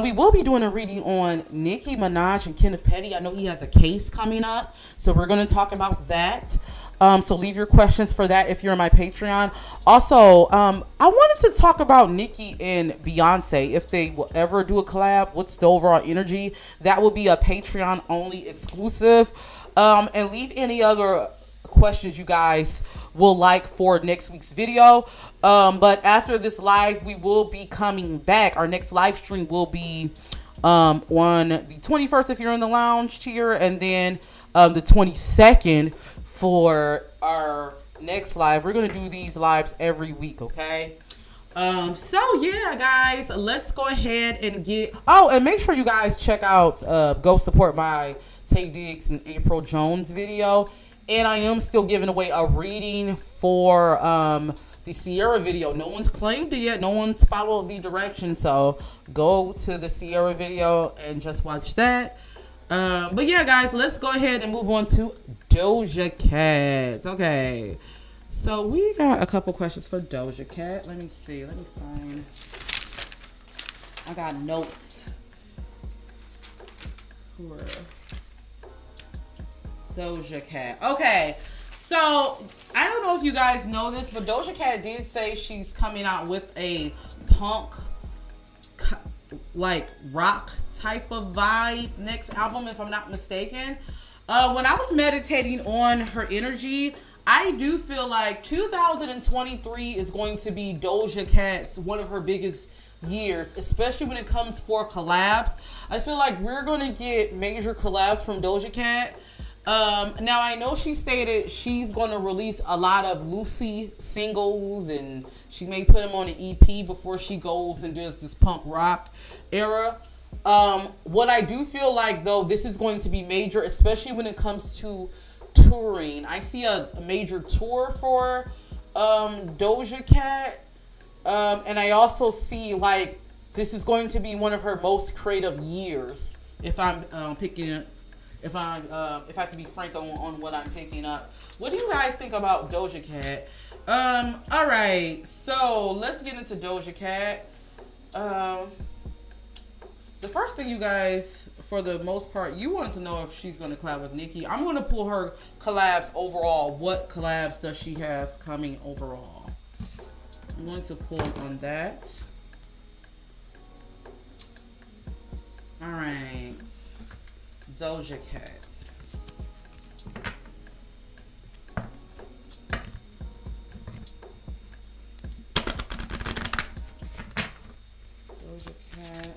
We will be doing a reading on Nicki Minaj and Kenneth Petty. I know he has a case coming up, so we're going to talk about that. So leave your questions for that if you're in my Patreon. Also, I wanted to talk about Nicki and Beyonce. If they will ever do a collab, what's the overall energy? That will be a Patreon only exclusive. And leave any other questions you guys will like for next week's video. But after this live, we will be coming back. Our next live stream will be on the 21st if you're in the lounge tier, and then the 22nd for our next live. We're gonna do these lives every week, okay? So yeah, guys, let's go ahead and get. Oh, and make sure you guys check out. Go support my Tay Diggs and April Jones video. And I am still giving away a reading for the Sierra video. No one's claimed it yet. No one's followed the directions. So go to the Sierra video and just watch that. But yeah, guys, let's go ahead and move on to Doja Cat. Okay. So we got a couple questions for Doja Cat. Let me see. Let me find. I got notes for Doja Cat. Okay. So I don't know if you guys know this, but Doja Cat did say she's coming out with a punk, like rock type of vibe next album, if I'm not mistaken. When I was meditating on her energy, I do feel like 2023 is going to be Doja Cat's one of her biggest years, especially when it comes for collabs. I feel like we're going to get major collabs from Doja Cat. Now I know she stated she's going to release a lot of Lucy singles, and she may put them on an EP before she goes and does this punk rock era. What I do feel like, though, this is going to be major, especially when it comes to touring. I see a major tour for Doja Cat, and I also see like this is going to be one of her most creative years. If I'm picking it, if I have to be frank on what I'm picking up. What do you guys think about Doja Cat? All right, so let's get into Doja Cat. The first thing, you guys, for the most part, you wanted to know if she's going to collab with Nicki. I'm going to pull her collabs overall. What collabs does she have coming overall? I'm going to pull on that. All right. Doja Cat. Doja Cat.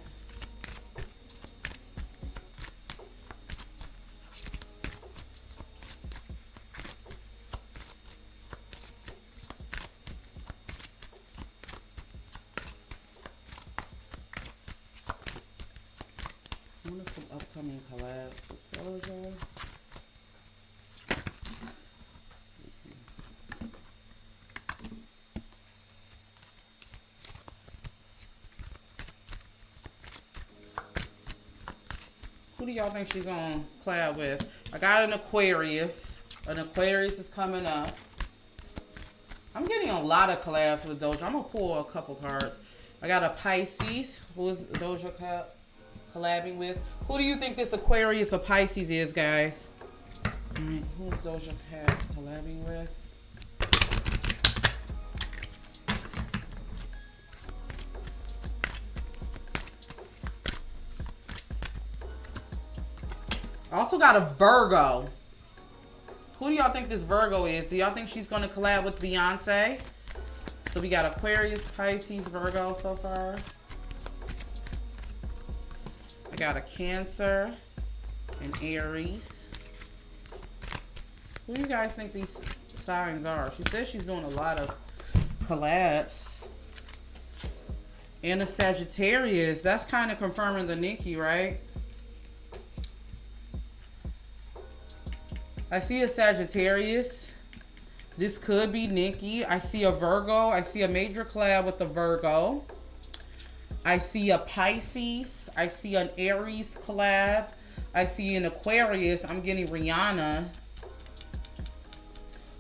What are some upcoming collabs with Doja? Who do y'all think she's gonna collab with? I got an Aquarius. An Aquarius is coming up. I'm getting a lot of collabs with Doja. I'm gonna pull a couple cards. I got a Pisces. Who is Doja Cat collabing with? Who do you think this Aquarius or Pisces is, guys? Alright, who's Doja Cat collabing with? I also got a Virgo. Who do y'all think this Virgo is? Do y'all think she's gonna collab with Beyonce? So we got Aquarius, Pisces, Virgo so far. I got a Cancer and Aries. Who do you guys think these signs are? She says she's doing a lot of collabs. And a Sagittarius. That's kind of confirming the Nicki, right? I see a Sagittarius. This could be Nicki. I see a Virgo. I see a major collab with the Virgo. I see a Pisces. I see an Aries collab. I see an Aquarius. I'm getting Rihanna.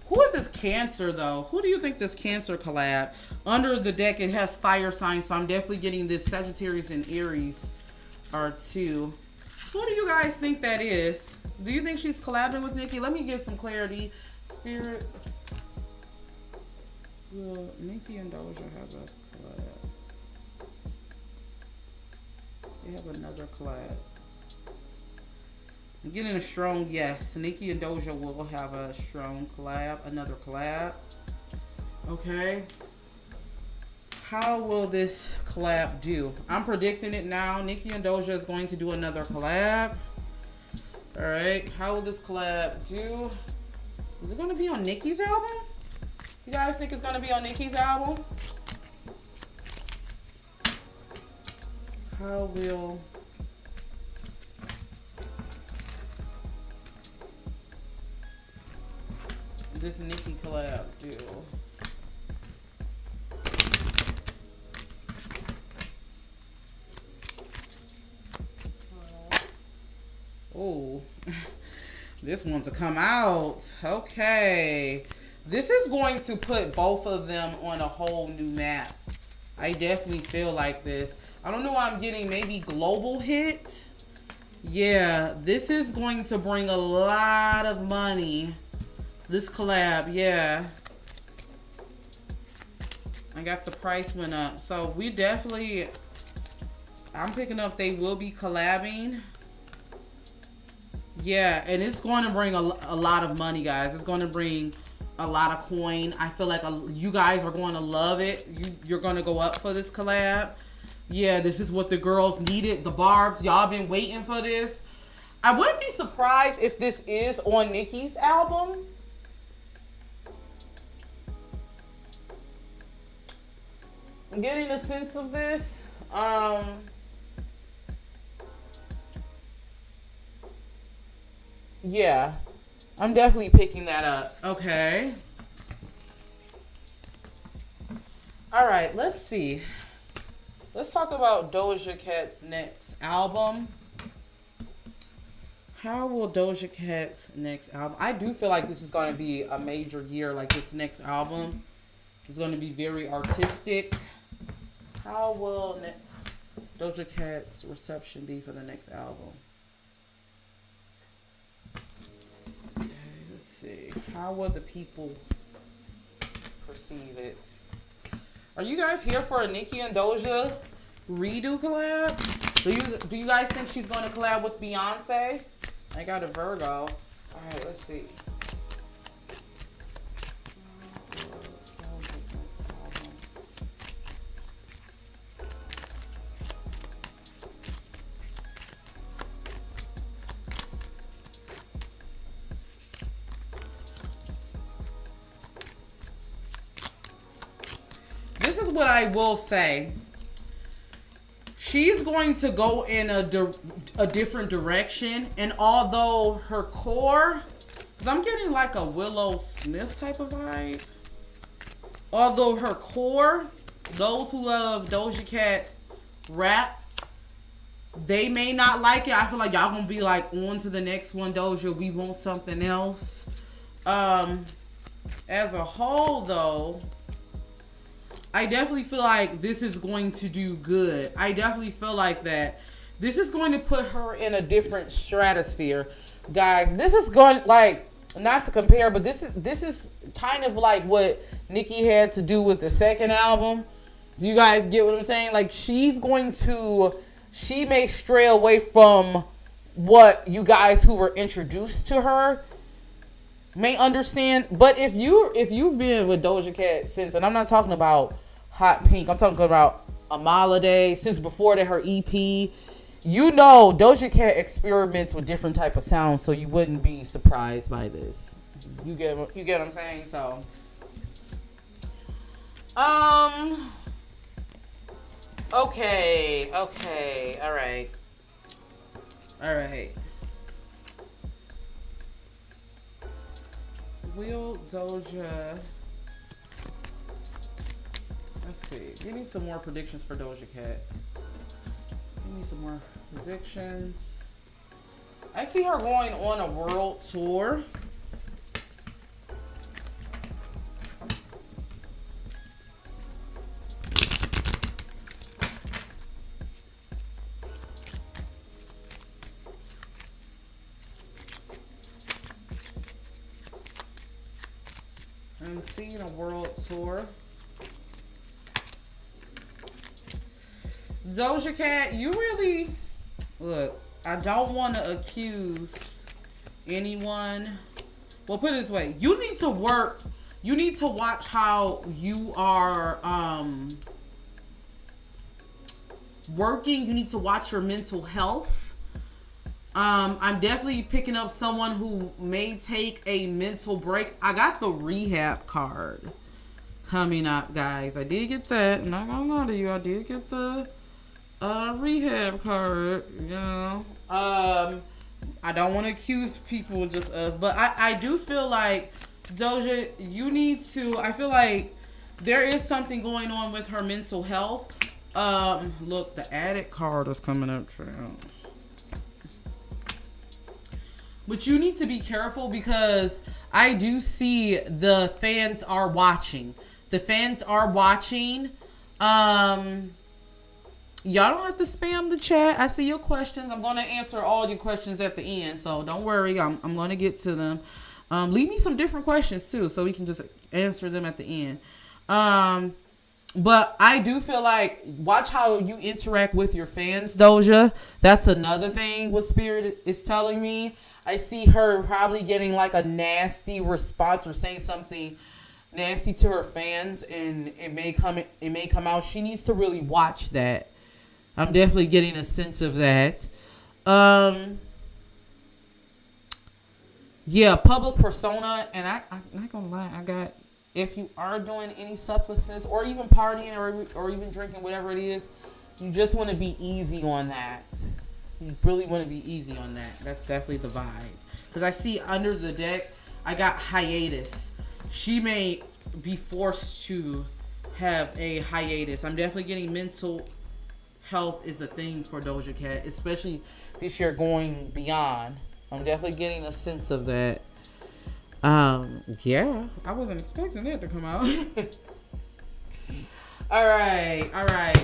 Who is this Cancer, though? Who do you think this Cancer collab? Under the deck, it has fire signs, so I'm definitely getting this Sagittarius and Aries are two. Who do you guys think that is? Do you think she's collabing with Nicki? Let me get some clarity. Spirit. Will Nicki and Doja have a collab? They have another collab. I'm getting a strong yes. Nicki and Doja will have a strong collab. Another collab. Okay. How will this collab do? I'm predicting it now. Nicki and Doja is going to do another collab. Alright. How will this collab do? Is it going to be on Nicki's album? You guys think it's gonna be on Nicki's album? How will this Nicki collab do? Oh, this one's to come out. Okay. This is going to put both of them on a whole new map. I definitely feel like this. I don't know why I'm getting maybe global hit. Yeah, this is going to bring a lot of money. This collab, yeah. I got the price went up. So we definitely, I'm picking up they will be collabing. Yeah, and it's going to bring a lot of money, guys. It's going to bring a lot of coin. I feel like you guys are going to love it. You're going to go up for this collab. Yeah, this is what the girls needed. The Barbs, y'all been waiting for this. I wouldn't be surprised if this is on Nicki's album. I'm getting a sense of this. Yeah, I'm definitely picking that up. Okay. All right, let's see. Let's talk about Doja Cat's next album. How will Doja Cat's next album? I do feel like this is going to be a major year. Like this next album is going to be very artistic. How will Doja Cat's reception be for the next album? Let's see. How will the people perceive it? Are you guys here for a Nicki and Doja redo collab? Do you guys think she's going to collab with Beyonce? I got a Virgo. All right, let's see. This is what I will say. She's going to go in a different direction. And although her core, because I'm getting like a Willow Smith type of vibe. Although her core, those who love Doja Cat rap, they may not like it. I feel like y'all gonna be like, on to the next one, Doja. We want something else. As a whole, though, I definitely feel like this is going to do good. I definitely feel like that. This is going to put her in a different stratosphere. Guys, this is going, like, not to compare, but this is kind of like what Nicki had to do with the second album. Do you guys get what I'm saying? Like, she may stray away from what you guys who were introduced to her may understand. But if you've been with Doja Cat since, and I'm not talking about Hot Pink, I'm talking about Amalade, since before that, her EP, you know Doja Cat experiments with different type of sounds, so you wouldn't be surprised by this. You get what I'm saying? So okay, all right. Will Doja, let's see, give me some more predictions for Doja Cat. Give me some more predictions. I see her going on a world tour. I'm seeing a world tour. Doja Cat, you really, look, I don't want to accuse anyone. Well, put it this way. You need to work. You need to watch how you are working. You need to watch your mental health. I'm definitely picking up someone who may take a mental break. I got the rehab card. coming up, guys. I did get that. I'm not gonna lie to you. I did get the rehab card. You know, I don't want to accuse people just of, but I do feel like Doja, you need to. I feel like there is something going on with her mental health. Look, the addict card is coming up, child. But you need to be careful because I do see the fans are watching. The fans are watching. Y'all don't have to spam the chat. I see your questions. I'm going to answer all your questions at the end. So don't worry. I'm going to get to them. Leave me some different questions too so we can just answer them at the end. But I do feel like, watch how you interact with your fans, Doja. That's another thing what Spirit is telling me. I see her probably getting like a nasty response or saying something nasty to her fans, and it may come out. She needs to really watch that. I'm definitely getting a sense of that. Yeah, public persona, and I'm not gonna lie, I got, if you are doing any substances or even partying or even drinking, whatever it is, you just want to be easy on that. You really want to be easy on that. That's definitely the vibe. Because I see under the deck, I got hiatus. She may be forced to have a hiatus. I'm definitely getting mental health is a thing for Doja Cat, especially this year going beyond. I'm definitely getting a sense of that. Yeah, I wasn't expecting that to come out. All right.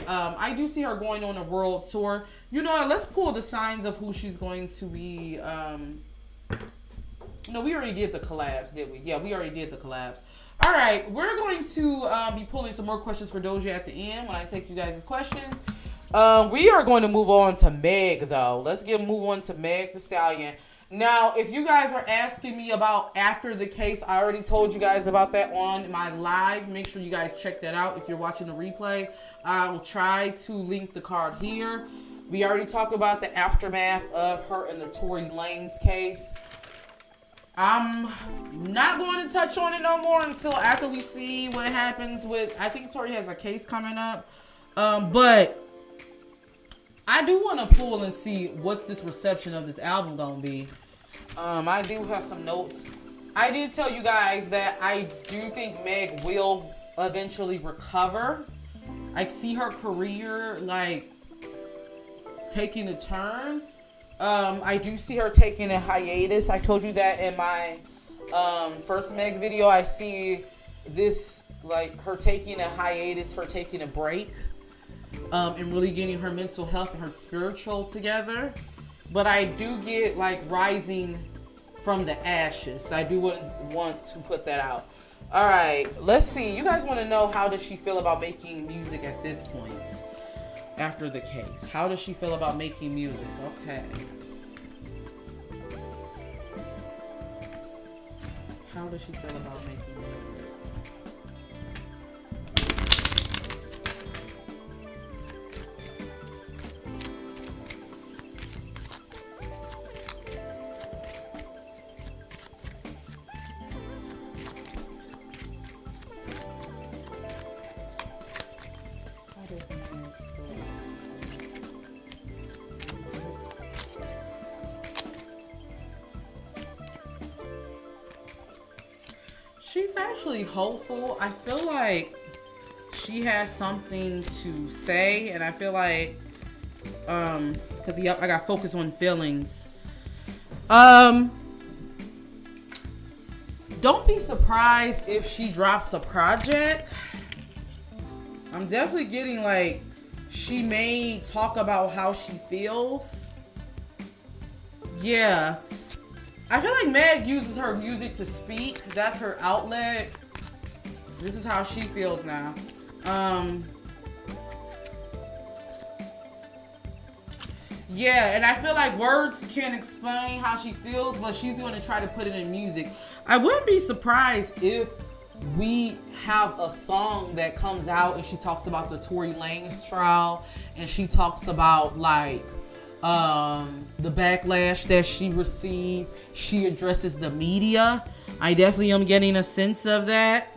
I do see her going on a world tour. You know, let's pull the signs of who she's going to be. No, we already did the collabs, did we? Yeah, we already did the collabs. All right, we're going to be pulling some more questions for Doja at the end when I take you guys' questions. We are going to move on to Meg, though. Let's move on to Meg Thee Stallion. Now, if you guys are asking me about after the case, I already told you guys about that on my live. Make sure you guys check that out if you're watching the replay. I will try to link the card here. We already talked about the aftermath of her and the Tory Lanez case. I'm not going to touch on it no more until after we see what happens with, I think Tory has a case coming up. But I do want to pull and see what's this reception of this album going to be. I do have some notes. I did tell you guys that I do think Meg will eventually recover. I see her career like taking a turn. I do see her taking a hiatus. I told you that in my first Meg video. I see this, like, her taking a hiatus, her taking a break, and really getting her mental health and her spiritual together. But I do get, like, rising from the ashes. I do want to put that out. All right, let's see. You guys want to know, how does she feel about making music at this point? After the case, how does she feel about making music? Okay. How does she feel about making music? She's actually hopeful. I feel like she has something to say, and I feel like, because I got focused on feelings. Don't be surprised if she drops a project. I'm definitely getting, like, she may talk about how she feels. Yeah. I feel like Meg uses her music to speak. That's her outlet. This is how she feels now. Yeah, and I feel like words can't explain how she feels, but she's going to try to put it in music. I wouldn't be surprised if we have a song that comes out and she talks about the Tory Lanez trial, and she talks about, like, the backlash that she received. She addresses the media. I definitely am getting a sense of that.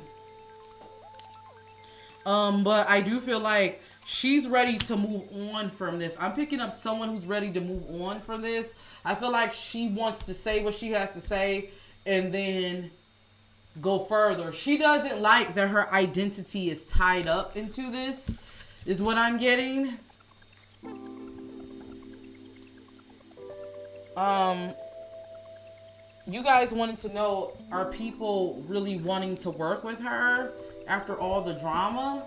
But I do feel like she's ready to move on from this. I'm picking up someone who's ready to move on from this. I feel like she wants to say what she has to say and then go further. She doesn't like that her identity is tied up into this, is what I'm getting. You guys wanted to know, are people really wanting to work with her after all the drama?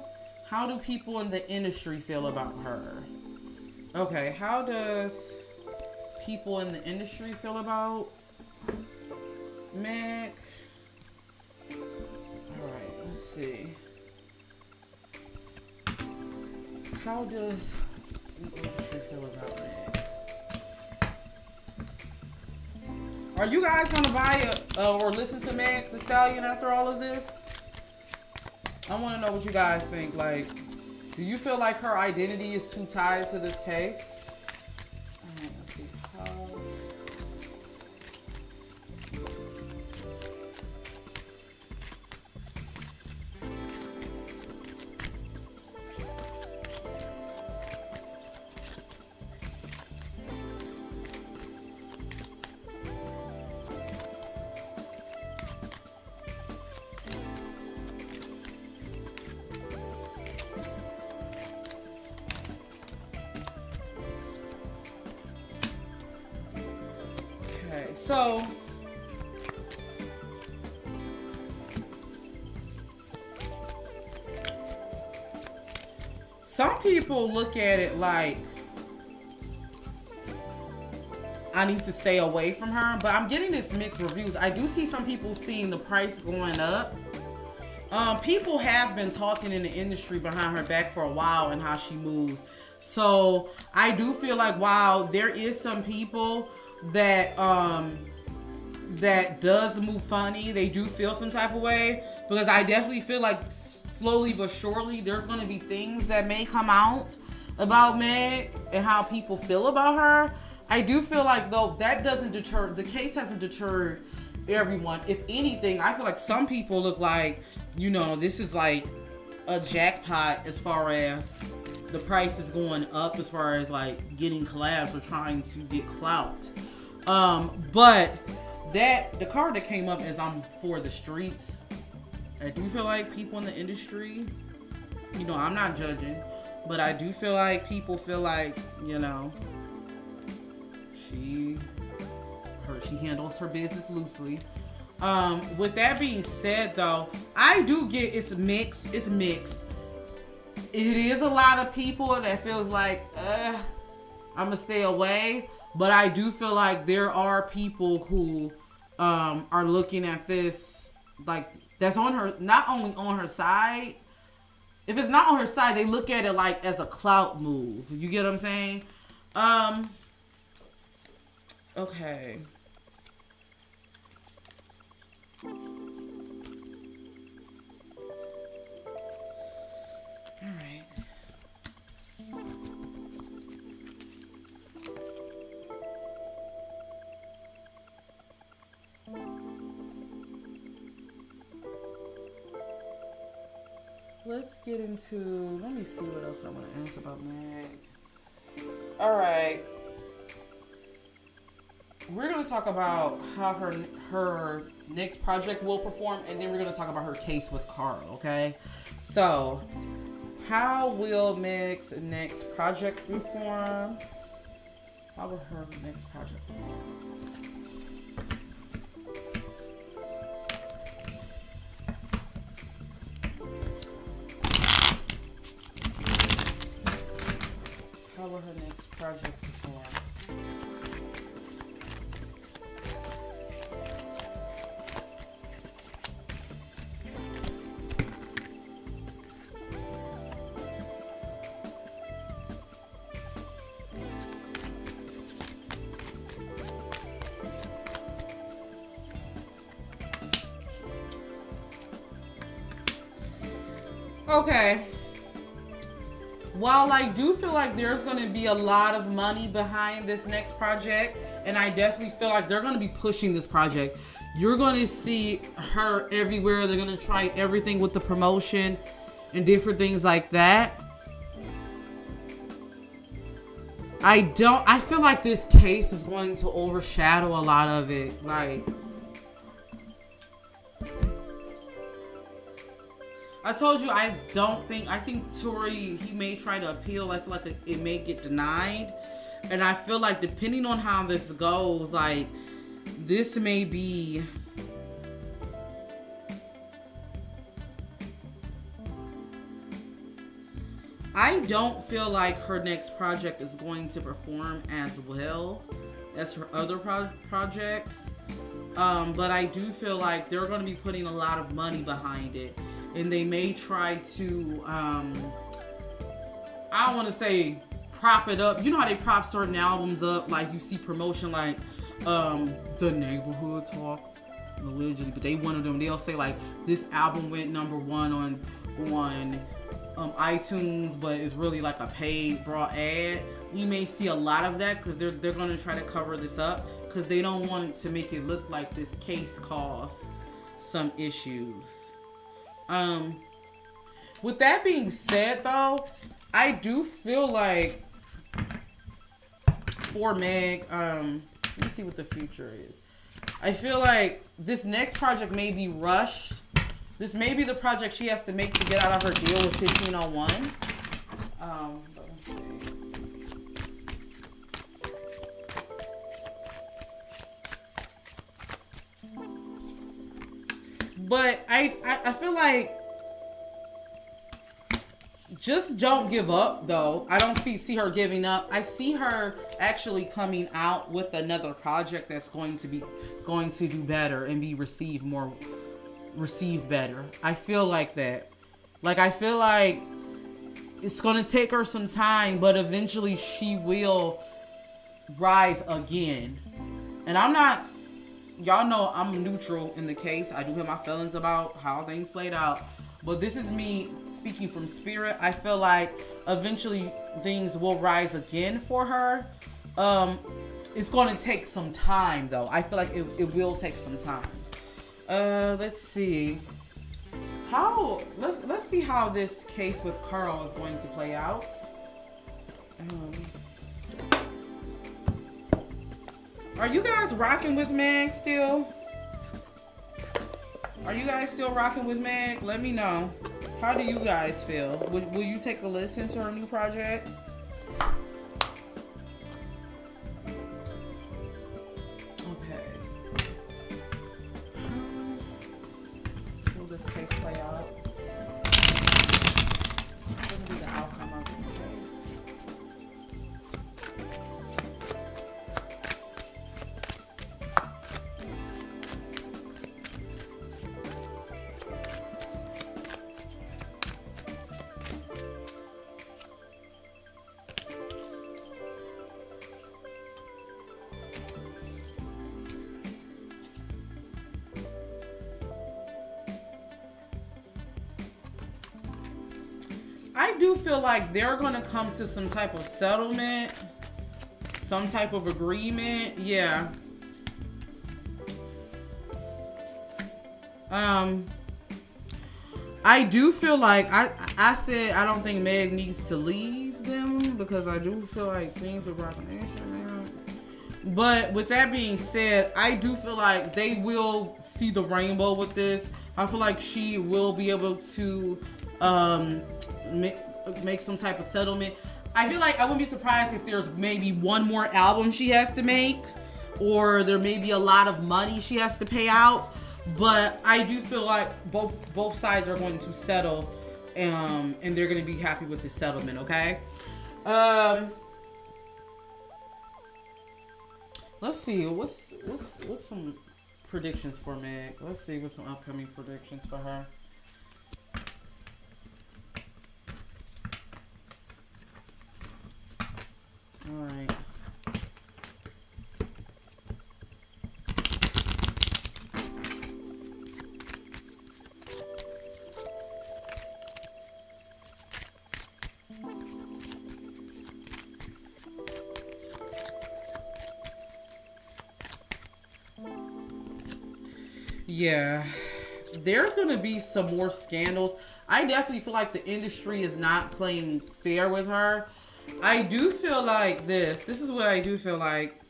How do people in the industry feel about her? Okay, how does people in the industry feel about Meg? Alright, let's see. How does the industry feel about Meg? Are you guys gonna buy or listen to Meg Thee Stallion after all of this? I want to know what you guys think. Like, do you feel like her identity is too tied to this case? Alright, let's see. So, some people look at it like, I need to stay away from her, but I'm getting this mixed reviews. I do see some people seeing the price going up. People have been talking in the industry behind her back for a while and how she moves. So I do feel like, wow, there is some people that that does move funny. They do feel some type of way, because I definitely feel like slowly but surely there's going to be things that may come out about Meg and how people feel about her. I do feel like, though, that doesn't deter, the case hasn't deterred everyone. If anything, I feel like some people look like, you know, this is like a jackpot as far as the price is going up, as far as like getting collabs or trying to get clout. But that, the card that came up is I'm for the streets. I do feel like people in the industry, you know, I'm not judging, but I do feel like people feel like, you know, she handles her business loosely. With that being said, though, I do get it's mixed. It's mixed. It is a lot of people that feels like, I'm gonna stay away. But I do feel like there are people who are looking at this like that's on her, not only on her side. If it's not on her side, they look at it like as a clout move. You get what I'm saying? Okay. All right. Let's get into, let me see what else I want to ask about Meg. All right. We're going to talk about how her next project will perform, and then we're going to talk about her case with Carl, okay? So, how will Meg's next project perform? How will her next project perform? How will her next project perform? Okay. While I do feel like there's going to be a lot of money behind this next project, and I definitely feel like they're going to be pushing this project, you're going to see her everywhere. They're going to try everything with the promotion. and different things like that. I feel like this case is going to overshadow a lot of it. Like, I told you, I think Tory, he may try to appeal. I feel like it may get denied. And I feel like depending on how this goes, like, this may be... I don't feel like her next project is going to perform as well as her other projects. But I do feel like they're going to be putting a lot of money behind it. And they may try to, I don't want to say prop it up. You know how they prop certain albums up? Like you see promotion like The Neighborhood Talk, Religion. But they one of them, they'll say like, this album went #1 on iTunes, but it's really like a paid broad ad. We may see a lot of that because they're going to try to cover this up because they don't want it to make it look like this case caused some issues. With that being said, though, I do feel like for Meg, let me see what the future is. I feel like this next project may be rushed. This may be the project she has to make to get out of her deal with 1501. Let's see. But I feel like just don't give up, though. I don't see her giving up. I see her actually coming out with another project that's going to do better and be received better. I feel like that. Like, I feel like it's going to take her some time, but eventually she will rise again. And y'all know I'm neutral in the case. I do have my feelings about how things played out. But this is me speaking from spirit. I feel like eventually things will rise again for her. It's going to take some time, though. I feel like it will take some time. Let's see. Let's see how this case with Carl is going to play out. Are you guys rocking with Meg still? Are you guys still rocking with Meg? Let me know. How do you guys feel? Will you take a listen to her new project? Case play out. What will be the outcome of this case? I do feel like they're going to come to some type of settlement, some type of agreement. Yeah. I do feel like I said I don't think Meg needs to leave them because I do feel like things with Rock Nation, man. But with that being said, I do feel like they will see the rainbow with this. I feel like she will be able to make some type of settlement. I feel like I wouldn't be surprised if there's maybe one more album she has to make, or there may be a lot of money she has to pay out. But I do feel like both sides are going to settle, and they're going to be happy with the settlement. Okay. Let's see what's some predictions for Meg. Let's see what's some upcoming predictions for her. All right. there's going to be some more scandals. I definitely feel like the industry is not playing fair with her. I do feel like this is what I do feel like.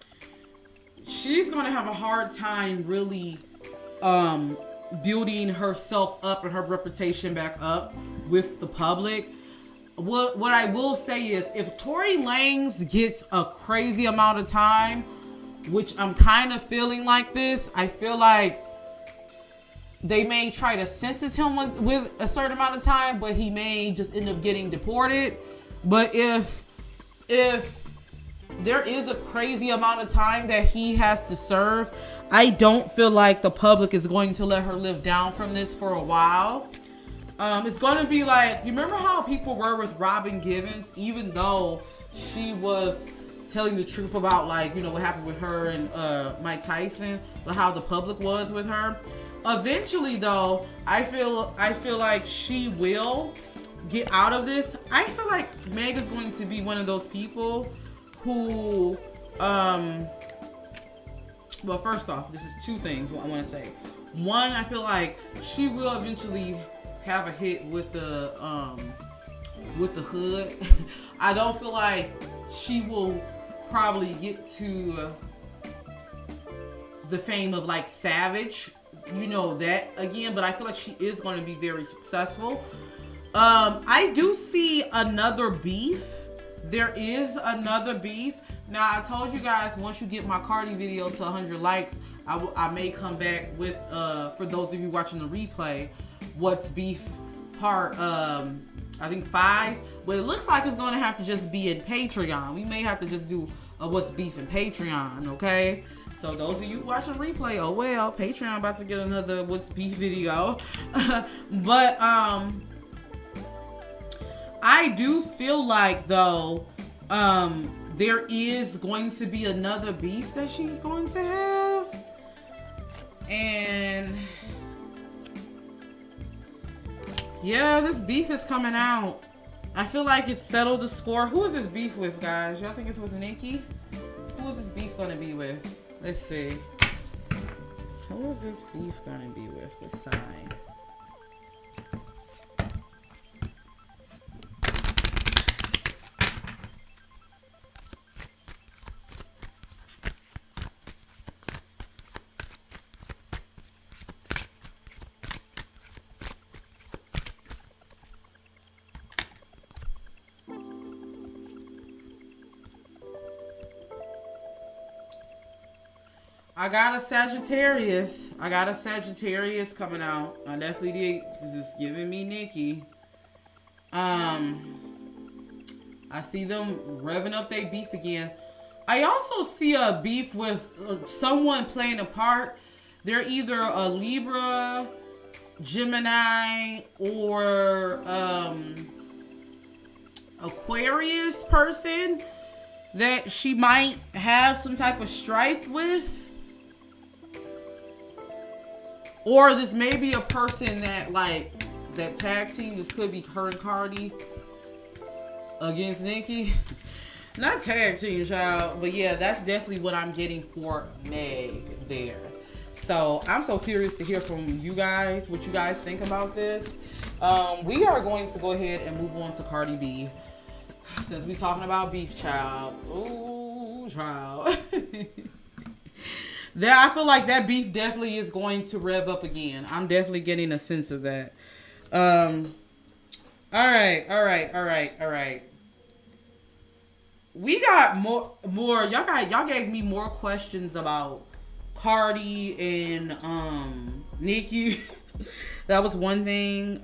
She's going to have a hard time really building herself up and her reputation back up with the public. What I will say is, if Tory Lanez gets a crazy amount of time, which I'm kind of feeling like this, I feel like they may try to sentence him with a certain amount of time, but he may just end up getting deported. But if there is a crazy amount of time that he has to serve, I don't feel like the public is going to let her live down from this for a while. It's going to be like, you remember how people were with Robin Givens, even though she was telling the truth about, like, you know, what happened with her and Mike Tyson, but how the public was with her. Eventually, though, I feel like she will get out of this. I feel like Meg is going to be one of those people who, well, first off, this is two things what I want to say. One, I feel like she will eventually have a hit with the hood. I don't feel like she will probably get to the fame of like Savage, you know, that again, but I feel like she is going to be very successful. I do see another beef. There is another beef. Now, I told you guys, once you get my Cardi video to 100 likes, I may come back with, for those of you watching the replay, What's Beef part, I think 5. But it looks like it's going to have to just be in Patreon. We may have to just do a What's Beef in Patreon, okay? So those of you watching replay, oh well, Patreon about to get another What's Beef video. But, I do feel like, though, there is going to be another beef that she's going to have. And yeah, this beef is coming out. I feel like it's settled the score. Who is this beef with, guys? Y'all think it's with Nicki? Who is this beef going to be with? Let's see. Who is this beef going to be with? What sign? I got a Sagittarius. Coming out. I definitely did. This is giving me Nicki. I see them revving up their beef again. I also see a beef with someone playing a part. They're either a Libra, Gemini, or Aquarius person that she might have some type of strife with. Or this may be a person that, like, that tag team. This could be her and Cardi against Nicki. Not tag team, child. But yeah, that's definitely what I'm getting for Meg there. So I'm so curious to hear from you guys, what you guys think about this. We are going to go ahead and move on to Cardi B. Since we talking about beef, child. Ooh, child. There, I feel like that beef definitely is going to rev up again. I'm definitely getting a sense of that. All right. We got more. Y'all gave me more questions about Cardi and Nicki. That was one thing.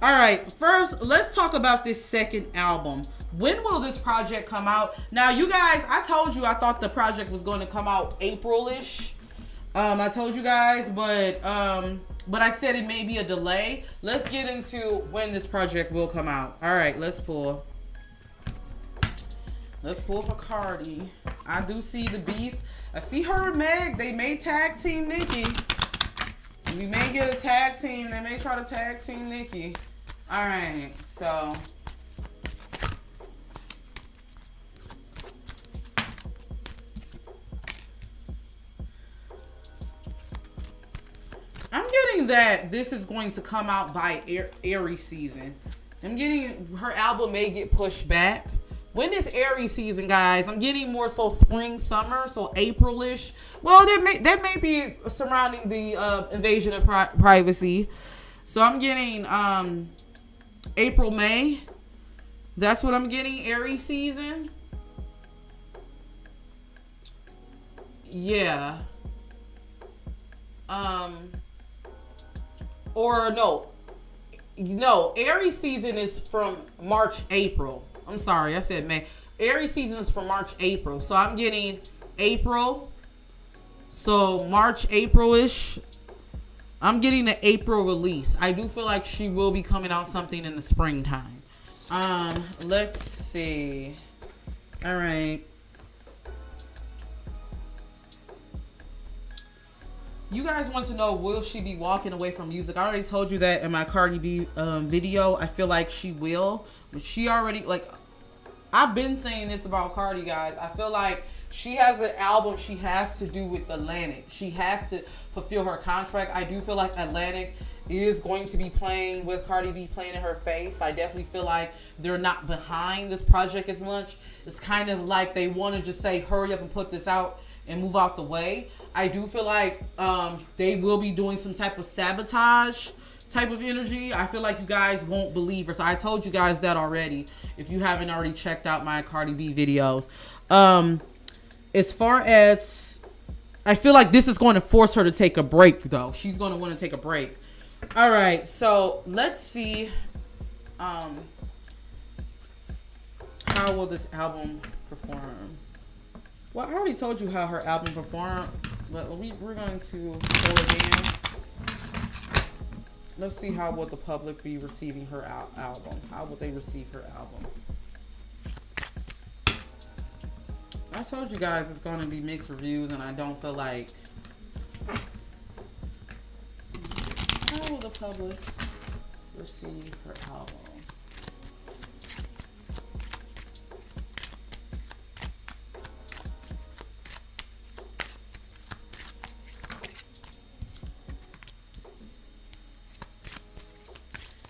All right, first let's talk about this second album. When will this project come out? Now, you guys, I told you I thought the project was going to come out April-ish. I told you guys, but I said it may be a delay. Let's get into when this project will come out. All right, let's pull. Let's pull for Cardi. I do see the beef. I see her and Meg. They may tag team Nicki. We may get a tag team. They may try to tag team Nicki. All right, so I'm getting that this is going to come out by Aries season. I'm getting her album may get pushed back. When is Aries season, guys? I'm getting more so spring, summer, so April-ish. Well, that may be surrounding the invasion of privacy. So I'm getting April, May. That's what I'm getting, Aries season. Yeah. Or no, Aries season is from March, April. I'm sorry, I said May. Aries season is from March, April. So I'm getting April. So March, April-ish. I'm getting the April release. I do feel like she will be coming out something in the springtime. Let's see. All right. You guys want to know, will she be walking away from music? I already told you that in my Cardi B video. I feel like she will. But she already, like, I've been saying this about Cardi, guys. I feel like she has an album she has to do with Atlantic. She has to fulfill her contract. I do feel like Atlantic is going to be playing with Cardi B, playing in her face. I definitely feel like they're not behind this project as much. It's kind of like they want to just say, hurry up and put this out and move out the way. I do feel like they will be doing some type of sabotage type of energy. I feel like you guys won't believe her. So I told you guys that already, if you haven't already checked out my Cardi B videos. As far as, I feel like this is going to force her to take a break, though. She's going to want to take a break. All right, so let's see how will this album perform. Well, I already told you how her album performed, but we're going to go again. Let's see how will the public be receiving her album. How will they receive her album? I told you guys it's going to be mixed reviews, and I don't feel like... How will the public receive her album?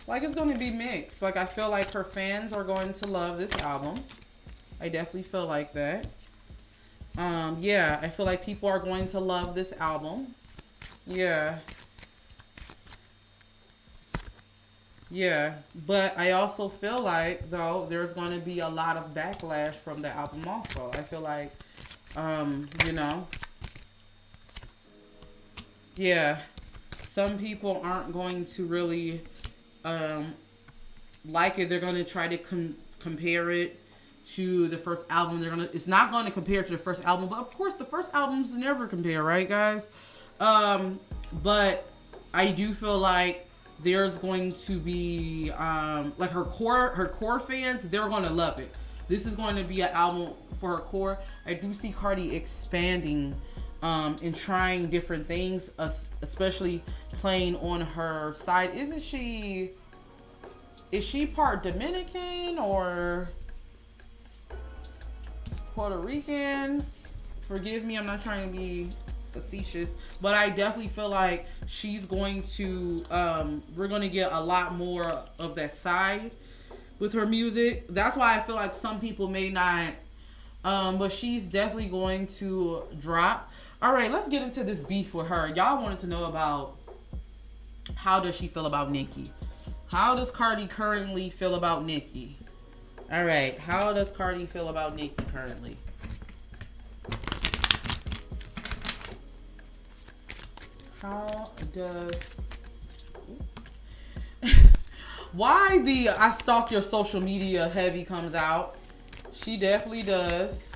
Like, it's going to be mixed. Like, I feel like her fans are going to love this album. I definitely feel like that. Yeah, I feel like people are going to love this album. Yeah. Yeah, but I also feel like, though, there's going to be a lot of backlash from the album also. I feel like, you know, yeah, some people aren't going to really like it. They're going to try to compare it to the first album. It's not going to compare to the first album, but of course the first albums never compare, right, guys? But I do feel like there's going to be like her core fans, they're going to love it. This is going to be an album for her core. I do see Cardi expanding and trying different things, especially playing on her side. Is she part Dominican or Puerto Rican? Forgive me, I'm not trying to be facetious, but I definitely feel like she's going to we're going to get a lot more of that side with her music. That's why I feel like some people may not, but she's definitely going to drop. All right, let's get into this beef with her. Y'all wanted to know about how does she feel about Nicki. How does Cardi currently feel about Nicki? All right, how does Cardi feel about Nicki currently? How does... Why the I stalk your social media heavy comes out? She definitely does.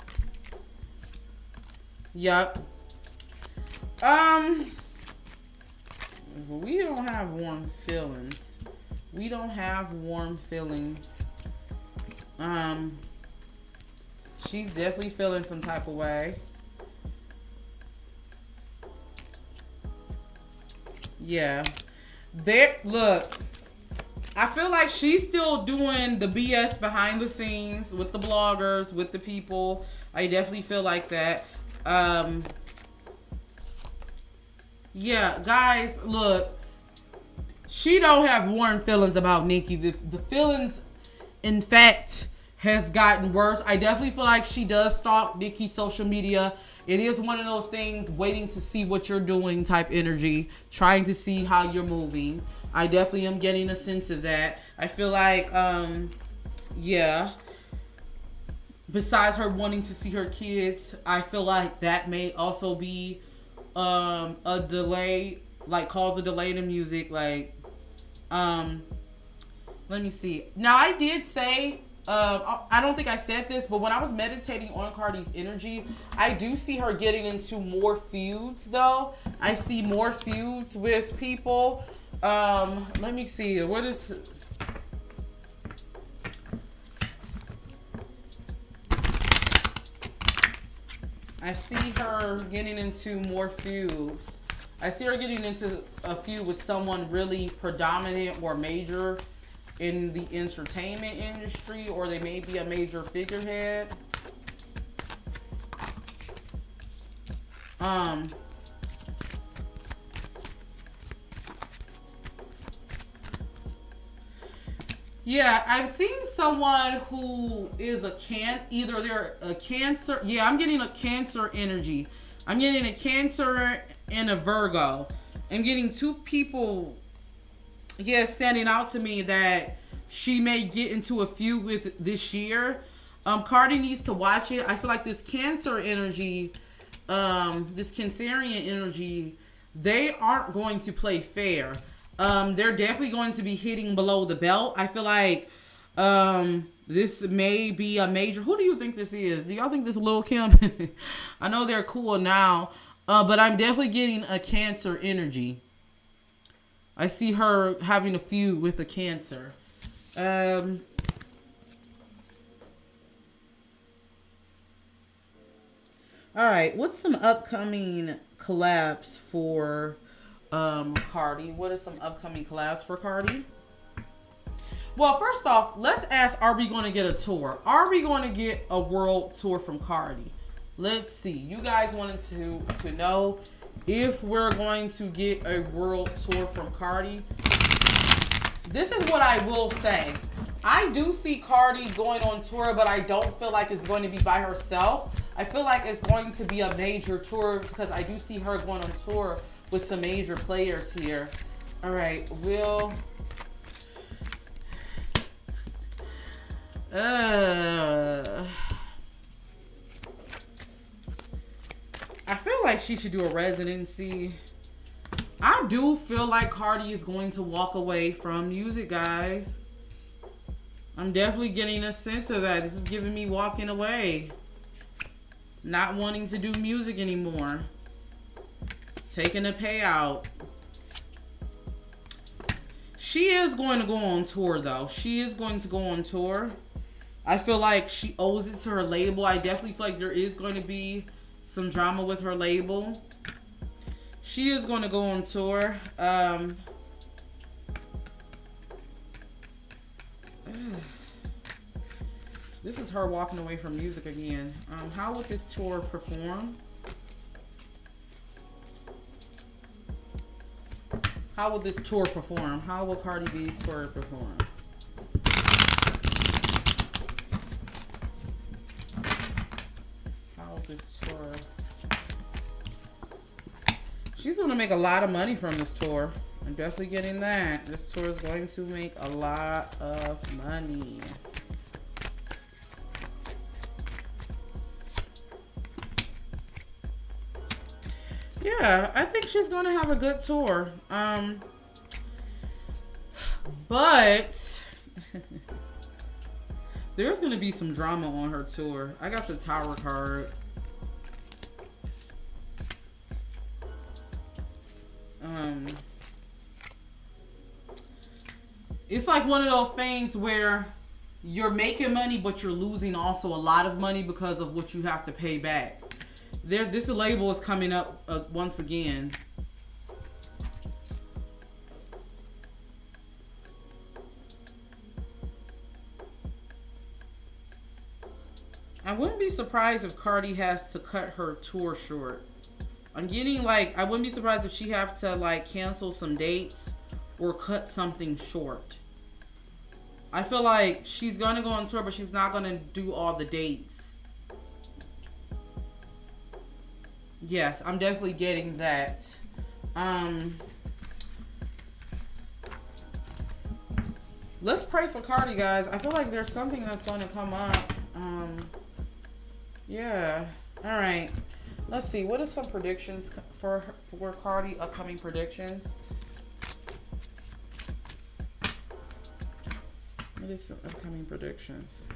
Yup. We don't have warm feelings. We don't have warm feelings. She's definitely feeling some type of way. Yeah. Look, I feel like she's still doing the BS behind the scenes with the bloggers, with the people. I definitely feel like that. Yeah, guys, look, she don't have warm feelings about Nicki. The feelings, in fact, has gotten worse. I definitely feel like she does stalk Nicki's social media. It is one of those things, waiting to see what you're doing type energy, trying to see how you're moving. I definitely am getting a sense of that. I feel like, yeah. Besides her wanting to see her kids, I feel like that may also be a delay, like cause a delay in the music. Like, let me see. Now, I did say, I don't think I said this, but when I was meditating on Cardi's energy, I do see her getting into more feuds, though. I see more feuds with people. Let me see. What is... I see her getting into more feuds. I see her getting into a feud with someone really predominant or major in the entertainment industry, or they may be a major figurehead. Yeah, I'm seeing someone who is either they're a Cancer. Yeah, I'm getting a Cancer energy. I'm getting a Cancer and a Virgo. I'm getting two people, standing out to me that she may get into a feud with this year. Cardi needs to watch it. I feel like this Cancer energy, this Cancerian energy, they aren't going to play fair. They're definitely going to be hitting below the belt. I feel like this may be a major... Who do you think this is? Do y'all think this is Lil' Kim? I know they're cool now, but I'm definitely getting a Cancer energy. I see her having a feud with a Cancer. All right, what's some upcoming collabs for... Cardi? What are some upcoming collabs for Cardi? Well, first off, let's ask, are we going to get a tour? Are we going to get a world tour from Cardi? Let's see. You guys wanted to know if we're going to get a world tour from Cardi. This is what I will say. I do see Cardi going on tour, but I don't feel like it's going to be by herself. I feel like it's going to be a major tour because I do see her going on tour with some major players here. All right, I feel like she should do a residency. I do feel like Cardi is going to walk away from music, guys. I'm definitely getting a sense of that. This is giving me walking away. Not wanting to do music anymore. Taking a payout. She is going to go on tour, though. She is going to go on tour. I feel like she owes it to her label. I definitely feel like there is going to be some drama with her label. She is going to go on tour. This is her walking away from music again. How would this tour perform? How will this tour perform? How will Cardi B's tour perform? How will this tour... She's going to make a lot of money from this tour. I'm definitely getting that. This tour is going to make a lot of money. Yeah, I think she's going to have a good tour. But there's going to be some drama on her tour. I got the Tower card. It's like one of those things where you're making money, but you're losing also a lot of money because of what you have to pay back. This label is coming up once again. I wouldn't be surprised if Cardi has to cut her tour short. I'm getting like, I wouldn't be surprised if she have to like cancel some dates or cut something short. I feel like she's going to go on tour, but she's not going to do all the dates. Yes, I'm definitely getting that. Let's pray for Cardi, guys. I feel like there's something that's going to come up. Yeah. All right. Let's see. What are some predictions for Cardi? Upcoming predictions. What is some upcoming predictions?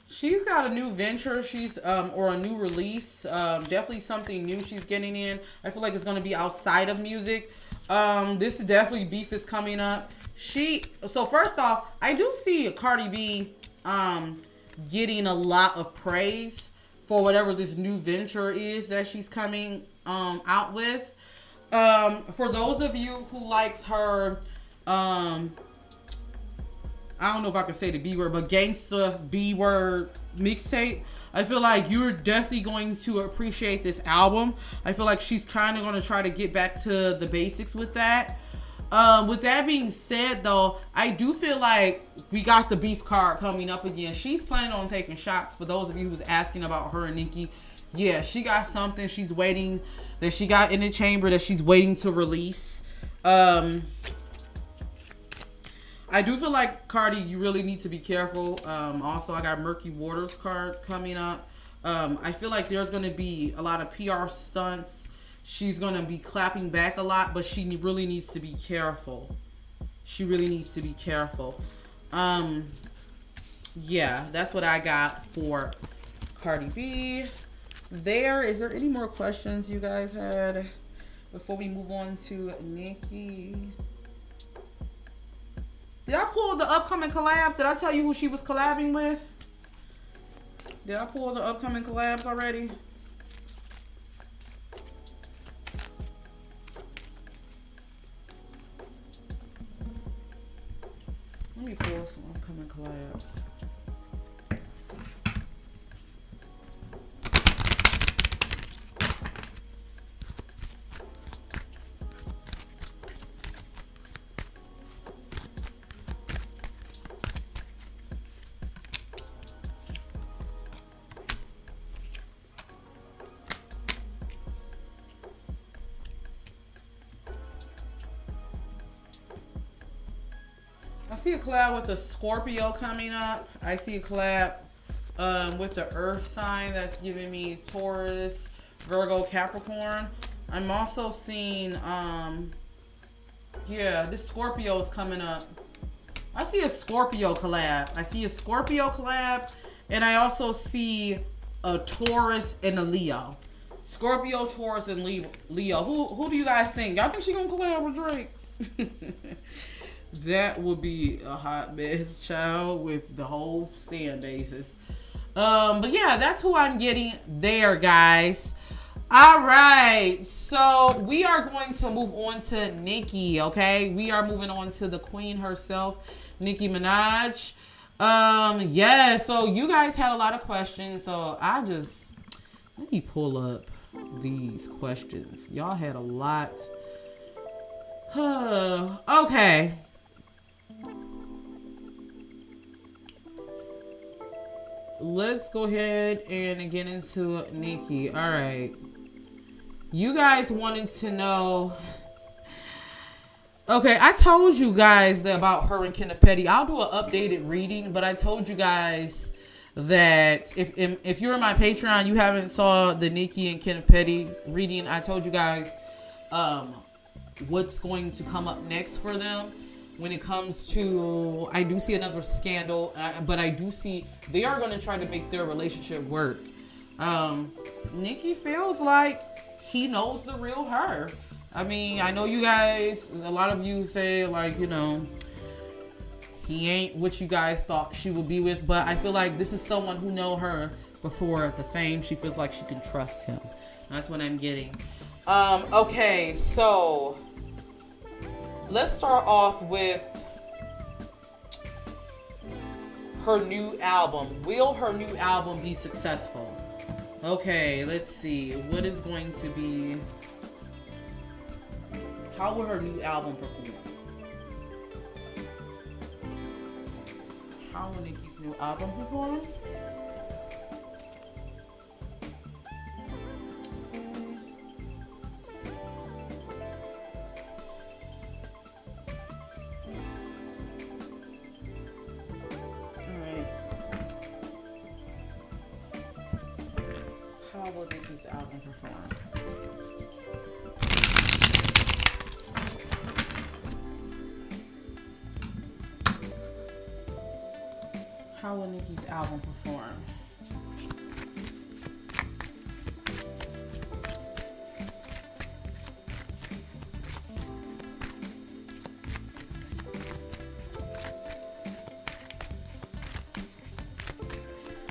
She's got a new venture. She's or a new release. Definitely something new she's getting in. I feel like it's gonna be outside of music. This is definitely beef is coming up. So first off, I do see Cardi B getting a lot of praise for whatever this new venture is that she's coming out with. For those of you who likes her I don't know if I can say the B word, but gangsta B word mixtape. I feel like you're definitely going to appreciate this album. I feel like she's kind of going to try to get back to the basics with that. With that being said, though, I do feel like we got the beef card coming up again. She's planning on taking shots. For those of you who's asking about her and Nicki, yeah, she got something she's waiting, that she got in the chamber that she's waiting to release. I do feel like, Cardi, you really need to be careful. Also, I got Murky Waters card coming up. I feel like there's going to be a lot of PR stunts. She's going to be clapping back a lot, but she really needs to be careful. She really needs to be careful. Yeah, that's what I got for Cardi B. Is there any more questions you guys had before we move on to Nicki? Did I pull the upcoming collabs? Did I tell you who she was collabing with? Did I pull the upcoming collabs already? Let me pull some upcoming collabs. I see a collab with the Scorpio coming up. I see a collab with the Earth sign that's giving me Taurus, Virgo, Capricorn. I'm also seeing, yeah, this Scorpio is coming up. I see a Scorpio collab. And I also see a Taurus and a Leo. Scorpio, Taurus, and Leo. Who do you guys think? Y'all think she gonna collab with Drake? That would be a hot mess, child, with the whole stand basis. But yeah, that's who I'm getting there, guys. All right, so we are going to move on to Nicki, okay? We are moving on to the queen herself, Nicki Minaj. Yeah, so you guys had a lot of questions, so let me pull up these questions. Y'all had a lot. Okay. Let's go ahead and get into Nicki. All right. You guys wanted to know. Okay, I told you guys about her and Kenneth Petty. I'll do an updated reading, but I told you guys that if you're in my Patreon, you haven't saw the Nicki and Kenneth Petty reading. I told you guys what's going to come up next for them. When it comes to, I do see another scandal, but I do see they are going to try to make their relationship work. Nicki feels like he knows the real her. I mean, I know you guys, a lot of you say like, you know, he ain't what you guys thought she would be with, but I feel like this is someone who know her before the fame. She feels like she can trust him. That's what I'm getting. Okay, so let's start off with her new album. Will her new album be successful? Okay, let's see. What is going to be... How will her new album perform? How will Nicki's new album perform? How will Nicki's album perform? How will Nicki's album perform?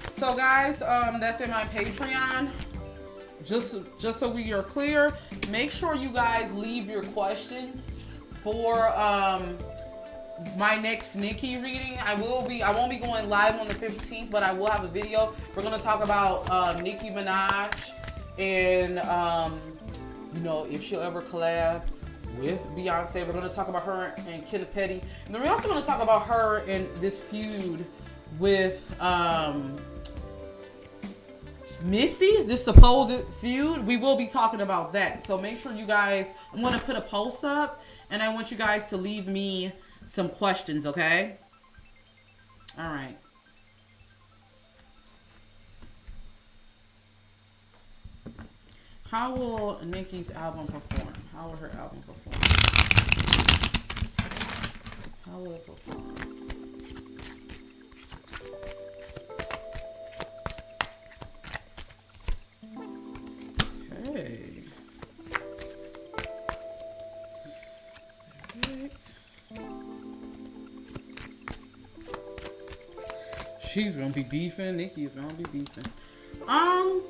So guys, that's in my Patreon. Just so we are clear, make sure you guys leave your questions for my next Nicki reading. I won't be going live on the 15th, but I will have a video. We're gonna talk about Nicki Minaj and you know, if she'll ever collab with Beyonce. We're gonna talk about her and Kenneth Petty, and then we're also gonna talk about her and this feud with Missy, this supposed feud. We will be talking about that. So make sure you guys, I'm going to put a post up, and I want you guys to leave me some questions, okay? All right. How will Nicki's album perform? How will her album perform? How will it perform? Okay. She's gonna be beefing. Nicki's gonna be beefing. I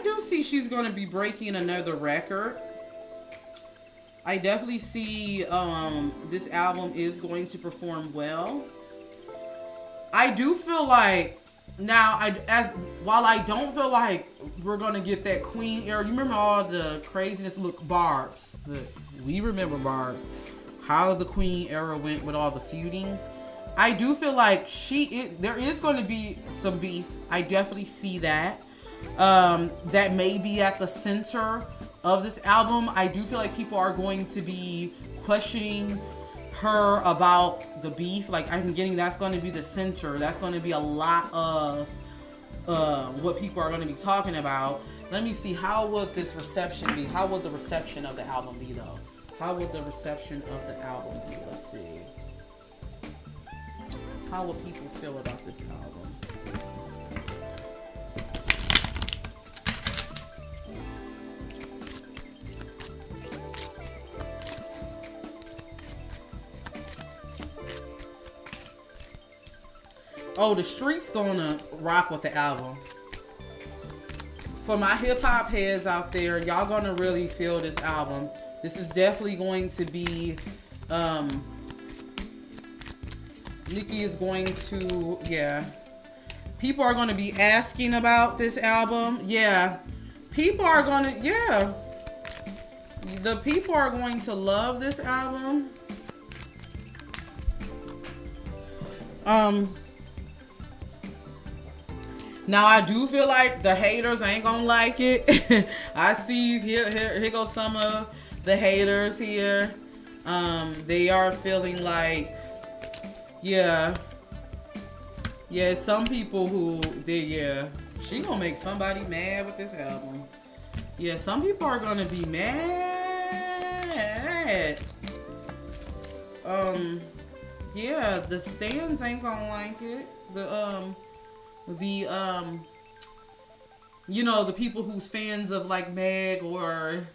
do see she's gonna be breaking another record. I definitely see this album is going to perform well. I do feel like now, while I don't feel like we're gonna get that Queen era. You remember all the craziness? Look, Barb's. We remember Barb's. How the Queen era went with all the feuding. I do feel like there is going to be some beef. I definitely see that. That may be at the center of this album. I do feel like people are going to be questioning her about the beef. Like, I'm getting that's going to be the center. That's going to be a lot of what people are going to be talking about. Let me see, how will this reception be? How will the reception of the album be, though? How will the reception of the album be? Let's see. How will people feel about this album? Oh, the street's gonna rock with the album. For my hip hop heads out there, y'all gonna really feel this album. This is definitely going to be, Nicki is going to, yeah. People are gonna be asking about this album. Yeah. People are gonna, yeah. The people are going to love this album. Now I do feel like the haters ain't gonna like it. I see here goes some of the haters here. They are feeling like, yeah, some people who she gonna make somebody mad with this album. Yeah, some people are gonna be mad. Yeah, the stands ain't gonna like it. you know, the people who's fans of like Meg or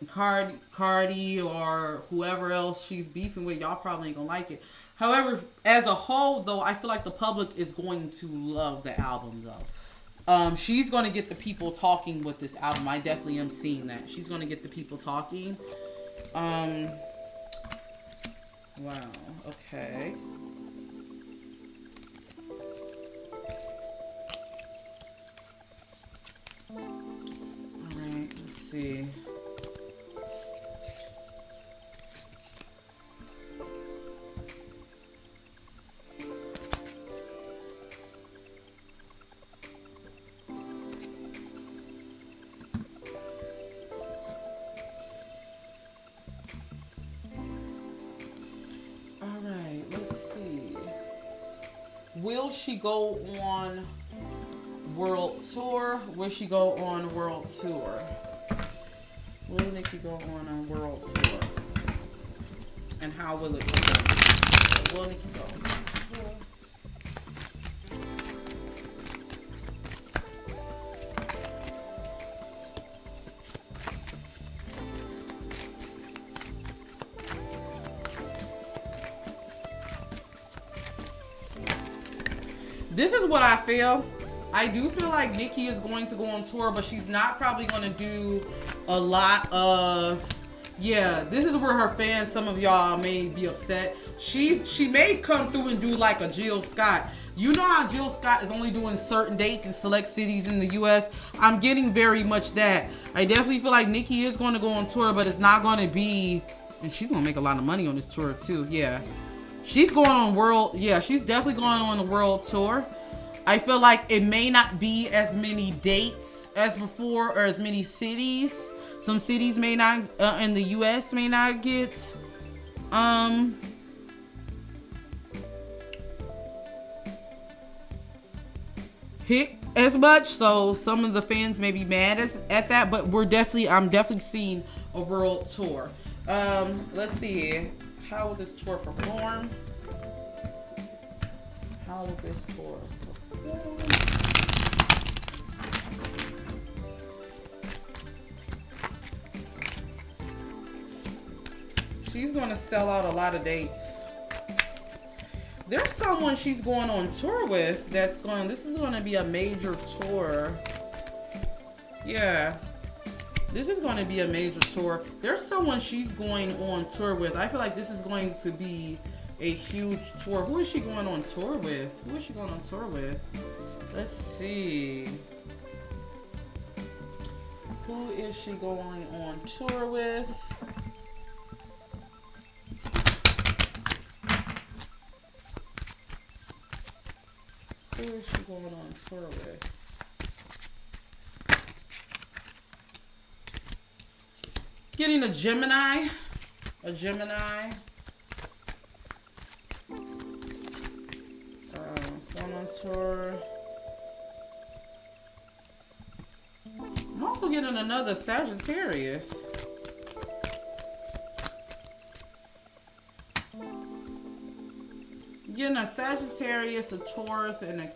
Cardi or whoever else she's beefing with, y'all probably ain't gonna like it. However, as a whole, though, I feel like the public is going to love the album, though. She's going to get the people talking with this album. I definitely am seeing that. She's going to get the people talking. Wow. Okay. All right. Let's see. Will she go on world tour? Will she go on world tour? Will Nicki go on a world tour? And how will it go? Will Nicki go? This is what I feel. I do feel like Nicki is going to go on tour, but she's not probably going to do a lot of... Yeah, this is where her fans, some of y'all may be upset. She may come through and do like a Jill Scott. You know how Jill Scott is only doing certain dates in select cities in the U.S.? I'm getting very much that. I definitely feel like Nicki is going to go on tour, but it's not going to be... And she's going to make a lot of money on this tour too, yeah. She's going on world... Yeah, she's definitely going on a world tour. I feel like it may not be as many dates as before or as many cities. Some cities may not, in the U.S. may not get, hit as much. So some of the fans may be mad at that, but I'm definitely seeing a world tour. Let's see. How will this tour perform? How will this tour perform? She's going to sell out a lot of dates. There's someone she's going on tour with that's going, this is going to be a major tour. Yeah. This is going to be a major tour. There's someone she's going on tour with. I feel like this is going to be a huge tour. Who is she going on tour with? Who is she going on tour with? Let's see. Who is she going on tour with? Who is she going on tour with? Getting a Gemini. A Gemini. It's going on tour. I'm also getting another Sagittarius. Getting a Sagittarius, a Taurus, and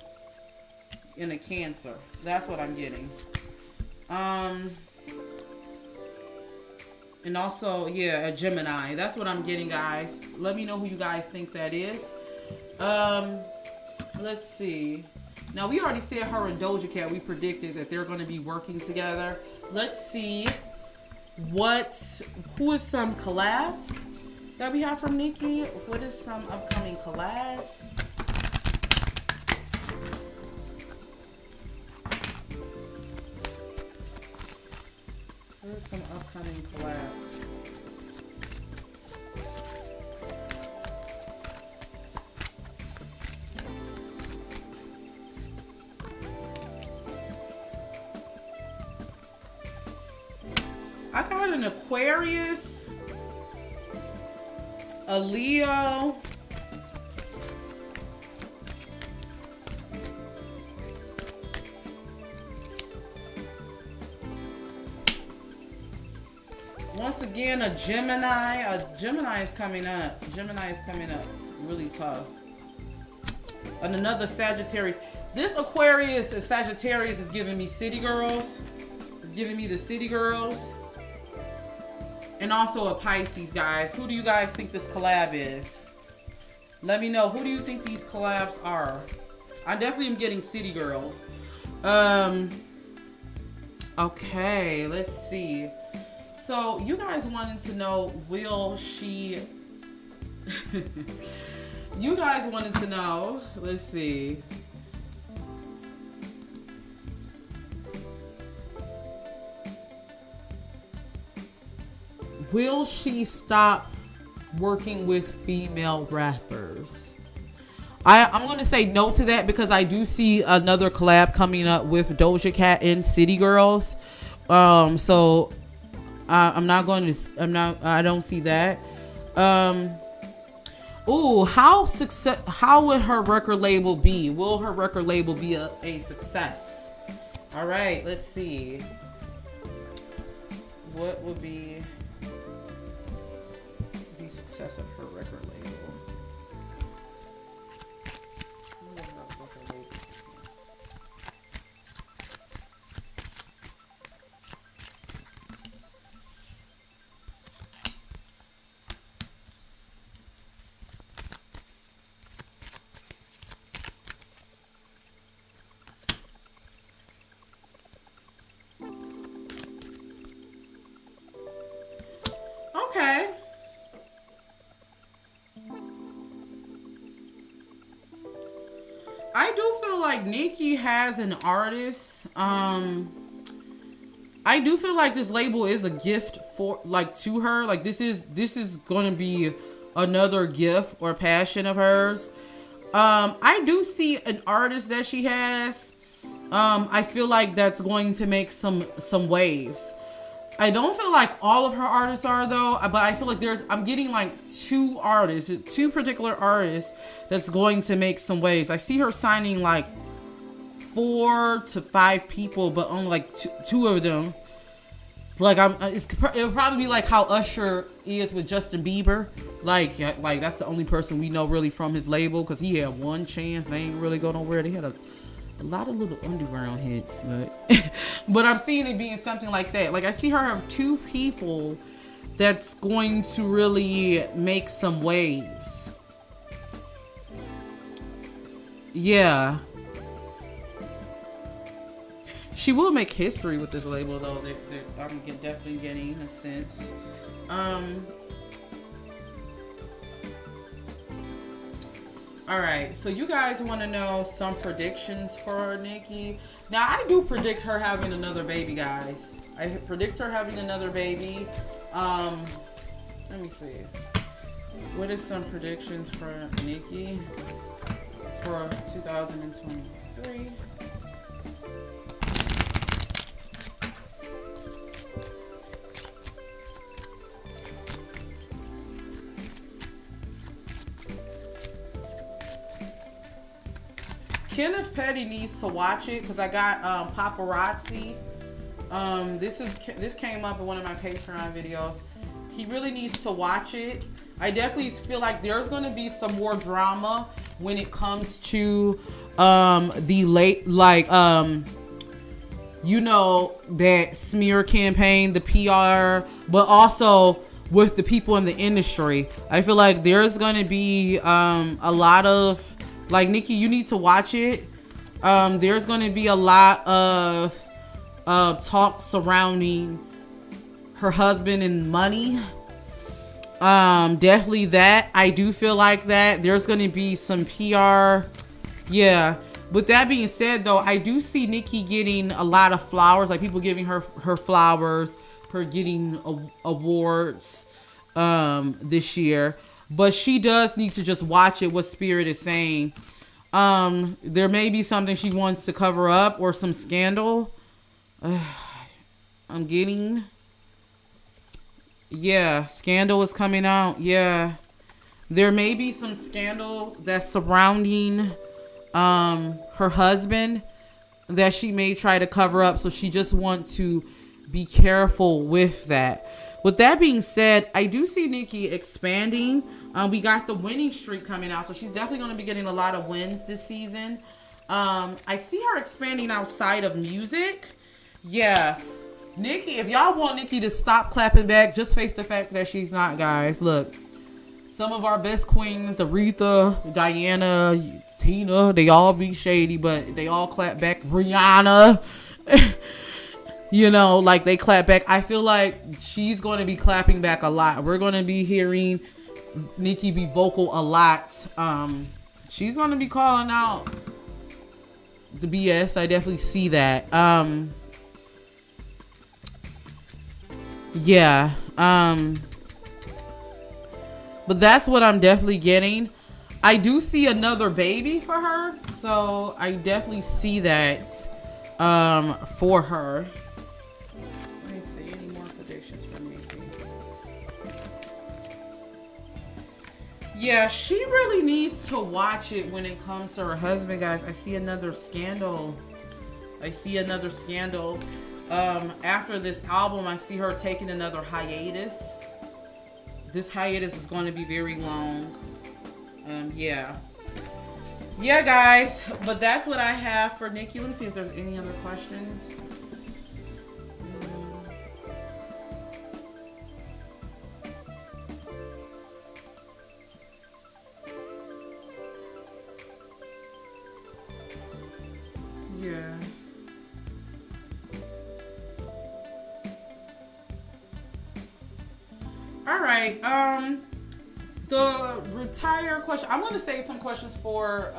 a Cancer. That's what I'm getting. And also, yeah, a Gemini. That's what I'm getting, guys. Let me know who you guys think that is. Let's see. Now, we already said her and Doja Cat, we predicted that they're going to be working together. Let's see who is some collabs that we have from Nicki. What is some upcoming collabs? What are some upcoming collabs? I got an Aquarius, a Leo, once again a Gemini. A Gemini is coming up. Gemini is coming up really tough. And another Sagittarius. This Aquarius and Sagittarius is giving me City Girls. It's giving me the City Girls. And also a Pisces, guys. Who do you guys think this collab is? Let me know. Who do you think these collabs are? I definitely am getting City Girls. Okay, let's see. So you guys wanted to know, will she... You guys wanted to know, let's see. Will she stop working with female rappers? I'm going to say no to that because I do see another collab coming up with Doja Cat and City Girls. So I don't see that. How would her record label be? Will her record label be a success? All right, let's see. What would be the success of her record label? Okay. I do feel like Nicki has an artist. I do feel like this label is a gift for to her. Like this is going to be another gift or passion of hers. I do see an artist that she has. I feel like that's going to make some waves. I don't feel like all of her artists are though, but I feel like I'm getting like two particular artists that's going to make some waves. I see her signing like 4 to 5 people, but only like two of them. Like it'll probably be like how Usher is with Justin Bieber. Like that's the only person we know really from his label because he had one chance. They ain't really go nowhere. They had a lot of little underground hits, but I'm seeing it being something like that. Like I see her have 2 people that's going to really make some waves. Yeah. She will make history with this label though. I'm definitely getting a sense. All right, so you guys want to know some predictions for Nicki. Now, I do predict her having another baby, guys. I predict her having another baby. Let me see. What is some predictions for Nicki for 2023? Kenneth Petty needs to watch it because I got paparazzi. This came up in one of my Patreon videos. He really needs to watch it. I definitely feel like there's going to be some more drama when it comes to that smear campaign, the PR, but also with the people in the industry. I feel like there's going to be a lot of Nicki, you need to watch it. There's going to be a lot of talk surrounding her husband and money. Definitely that. I do feel like that. There's going to be some PR. Yeah. With that being said, though, I do see Nicki getting a lot of flowers. Like people giving her flowers, her getting awards this year. But she does need to just watch it, what Spirit is saying. There may be something she wants to cover up or some scandal. I'm getting... Yeah, scandal is coming out. Yeah. There may be some scandal that's surrounding her husband that she may try to cover up. So she just wants to be careful with that. With that being said, I do see Nicki expanding. We got the winning streak coming out, so she's definitely going to be getting a lot of wins this season. I see her expanding outside of music. Yeah. Nicki, if y'all want Nicki to stop clapping back, just face the fact that she's not, guys. Look, some of our best queens, Aretha, Diana, Tina, they all be shady, but they all clap back. Rihanna, you know, like they clap back. I feel like she's going to be clapping back a lot. We're going to be hearing Nicki be vocal a lot. She's going to be calling out the BS. I definitely see that. Yeah. But that's what I'm definitely getting. I do see another baby for her, so I definitely see that for her. Let me see any more predictions from Nicki. Yeah, she really needs to watch it when it comes to her husband, guys. I see another scandal. After this album, I see her taking another hiatus. This hiatus is going to be very long. Yeah, guys. But that's what I have for Nicki. Let me see if there's any other questions. Yeah. All right. The retire question. I'm going to save some questions for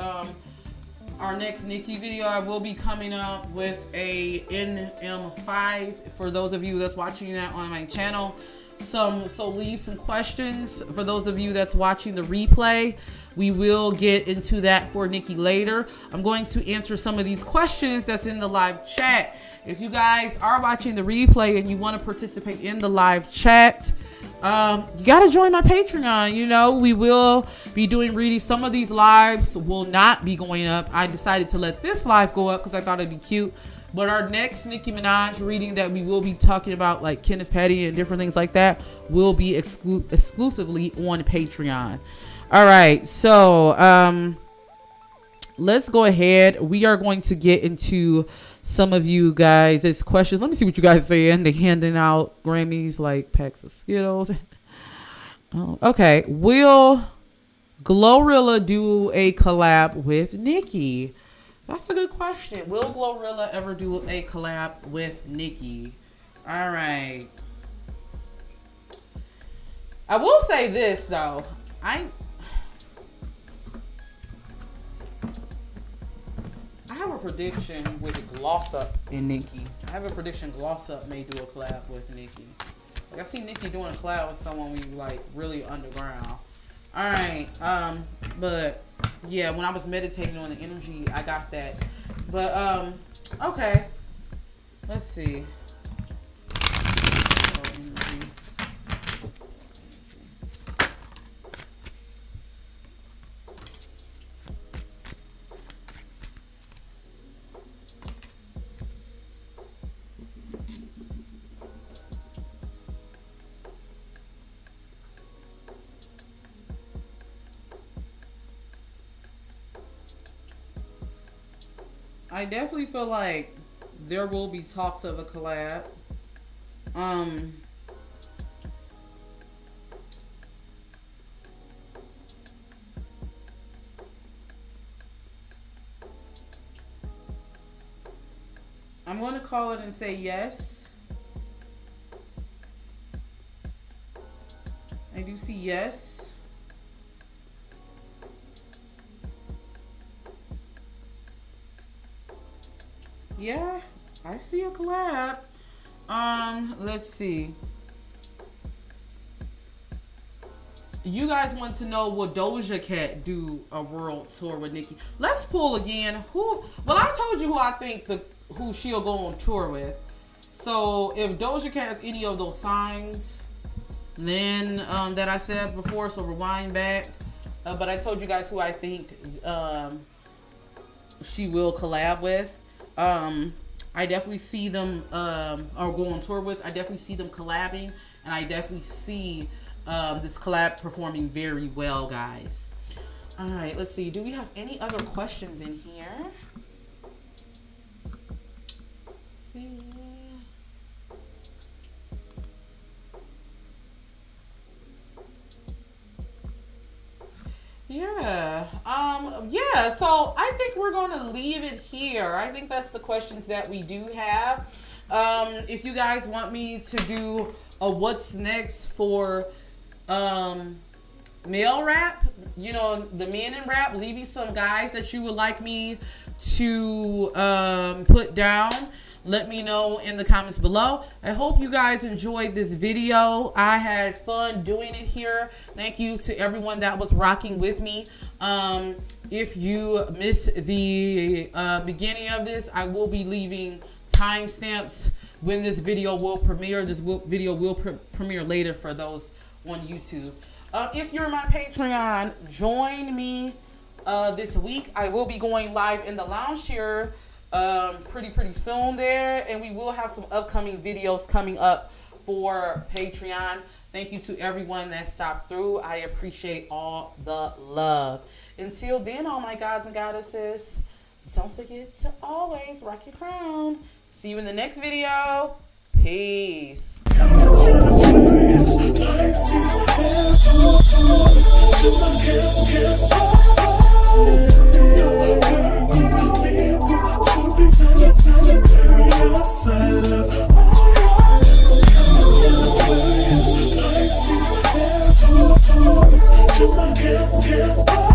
our next Nicki video. I will be coming up with a NM5 for those of you that's watching that on my channel. So leave some questions for those of you that's watching the replay. We will get into that for Nicki later. I'm going to answer some of these questions that's in the live chat. If you guys are watching the replay and you want to participate in the live chat, you got to join my Patreon. You know, we will be doing readings. Some of these lives will not be going up. I decided to let this live go up because I thought it'd be cute. But our next Nicki Minaj reading that we will be talking about, like Kenneth Petty and different things like that, will be exclusively on Patreon. All right, so let's go ahead. We are going to get into some of you guys' questions. Let me see what you guys are saying. They're handing out Grammys like packs of Skittles. Oh, okay. Will Glorilla do a collab with Nicki? That's a good question. Will Glorilla ever do a collab with Nicki? All right. I will say this, though. I have a prediction with Gloss Up and Nicki. I have a prediction Gloss Up may do a collab with Nicki. Like, I see Nicki doing a collab with someone we like really underground. All right, but yeah, when I was meditating on the energy, I got that. But okay, let's see. I definitely feel like there will be talks of a collab. I'm going to call it and say yes. I do see yes. Yeah, I see a collab. Let's see. You guys want to know, will Doja Cat do a world tour with Nicki? Let's pull again. Well, I told you who I think who she'll go on tour with. So if Doja Cat has any of those signs, then that I said before, so rewind back. But I told you guys who I think she will collab with. I definitely see them or go on tour with. I definitely see them collabing, and I definitely see this collab performing very well, guys. All right, let's see. Do we have any other questions in here? see. Yeah, so I think we're going to leave it here. I think that's the questions that we do have. If you guys want me to do a what's next for male rap, you know, the men in rap, leave me some guys that you would like me to put down. Let me know in the comments below. I hope you guys enjoyed this video. I had fun doing it here. Thank you to everyone that was rocking with me. If you missed the beginning of this, I will be leaving timestamps when this video will premiere. This video will premiere later for those on YouTube. If you're my Patreon, join me this week. I will be going live in the lounge here pretty soon there, and we will have some upcoming videos coming up for Patreon. Thank you to everyone that stopped through. I appreciate all the love. Until then, all my gods and goddesses, don't forget to always rock your crown. See you in the next video. Peace. Saweetie.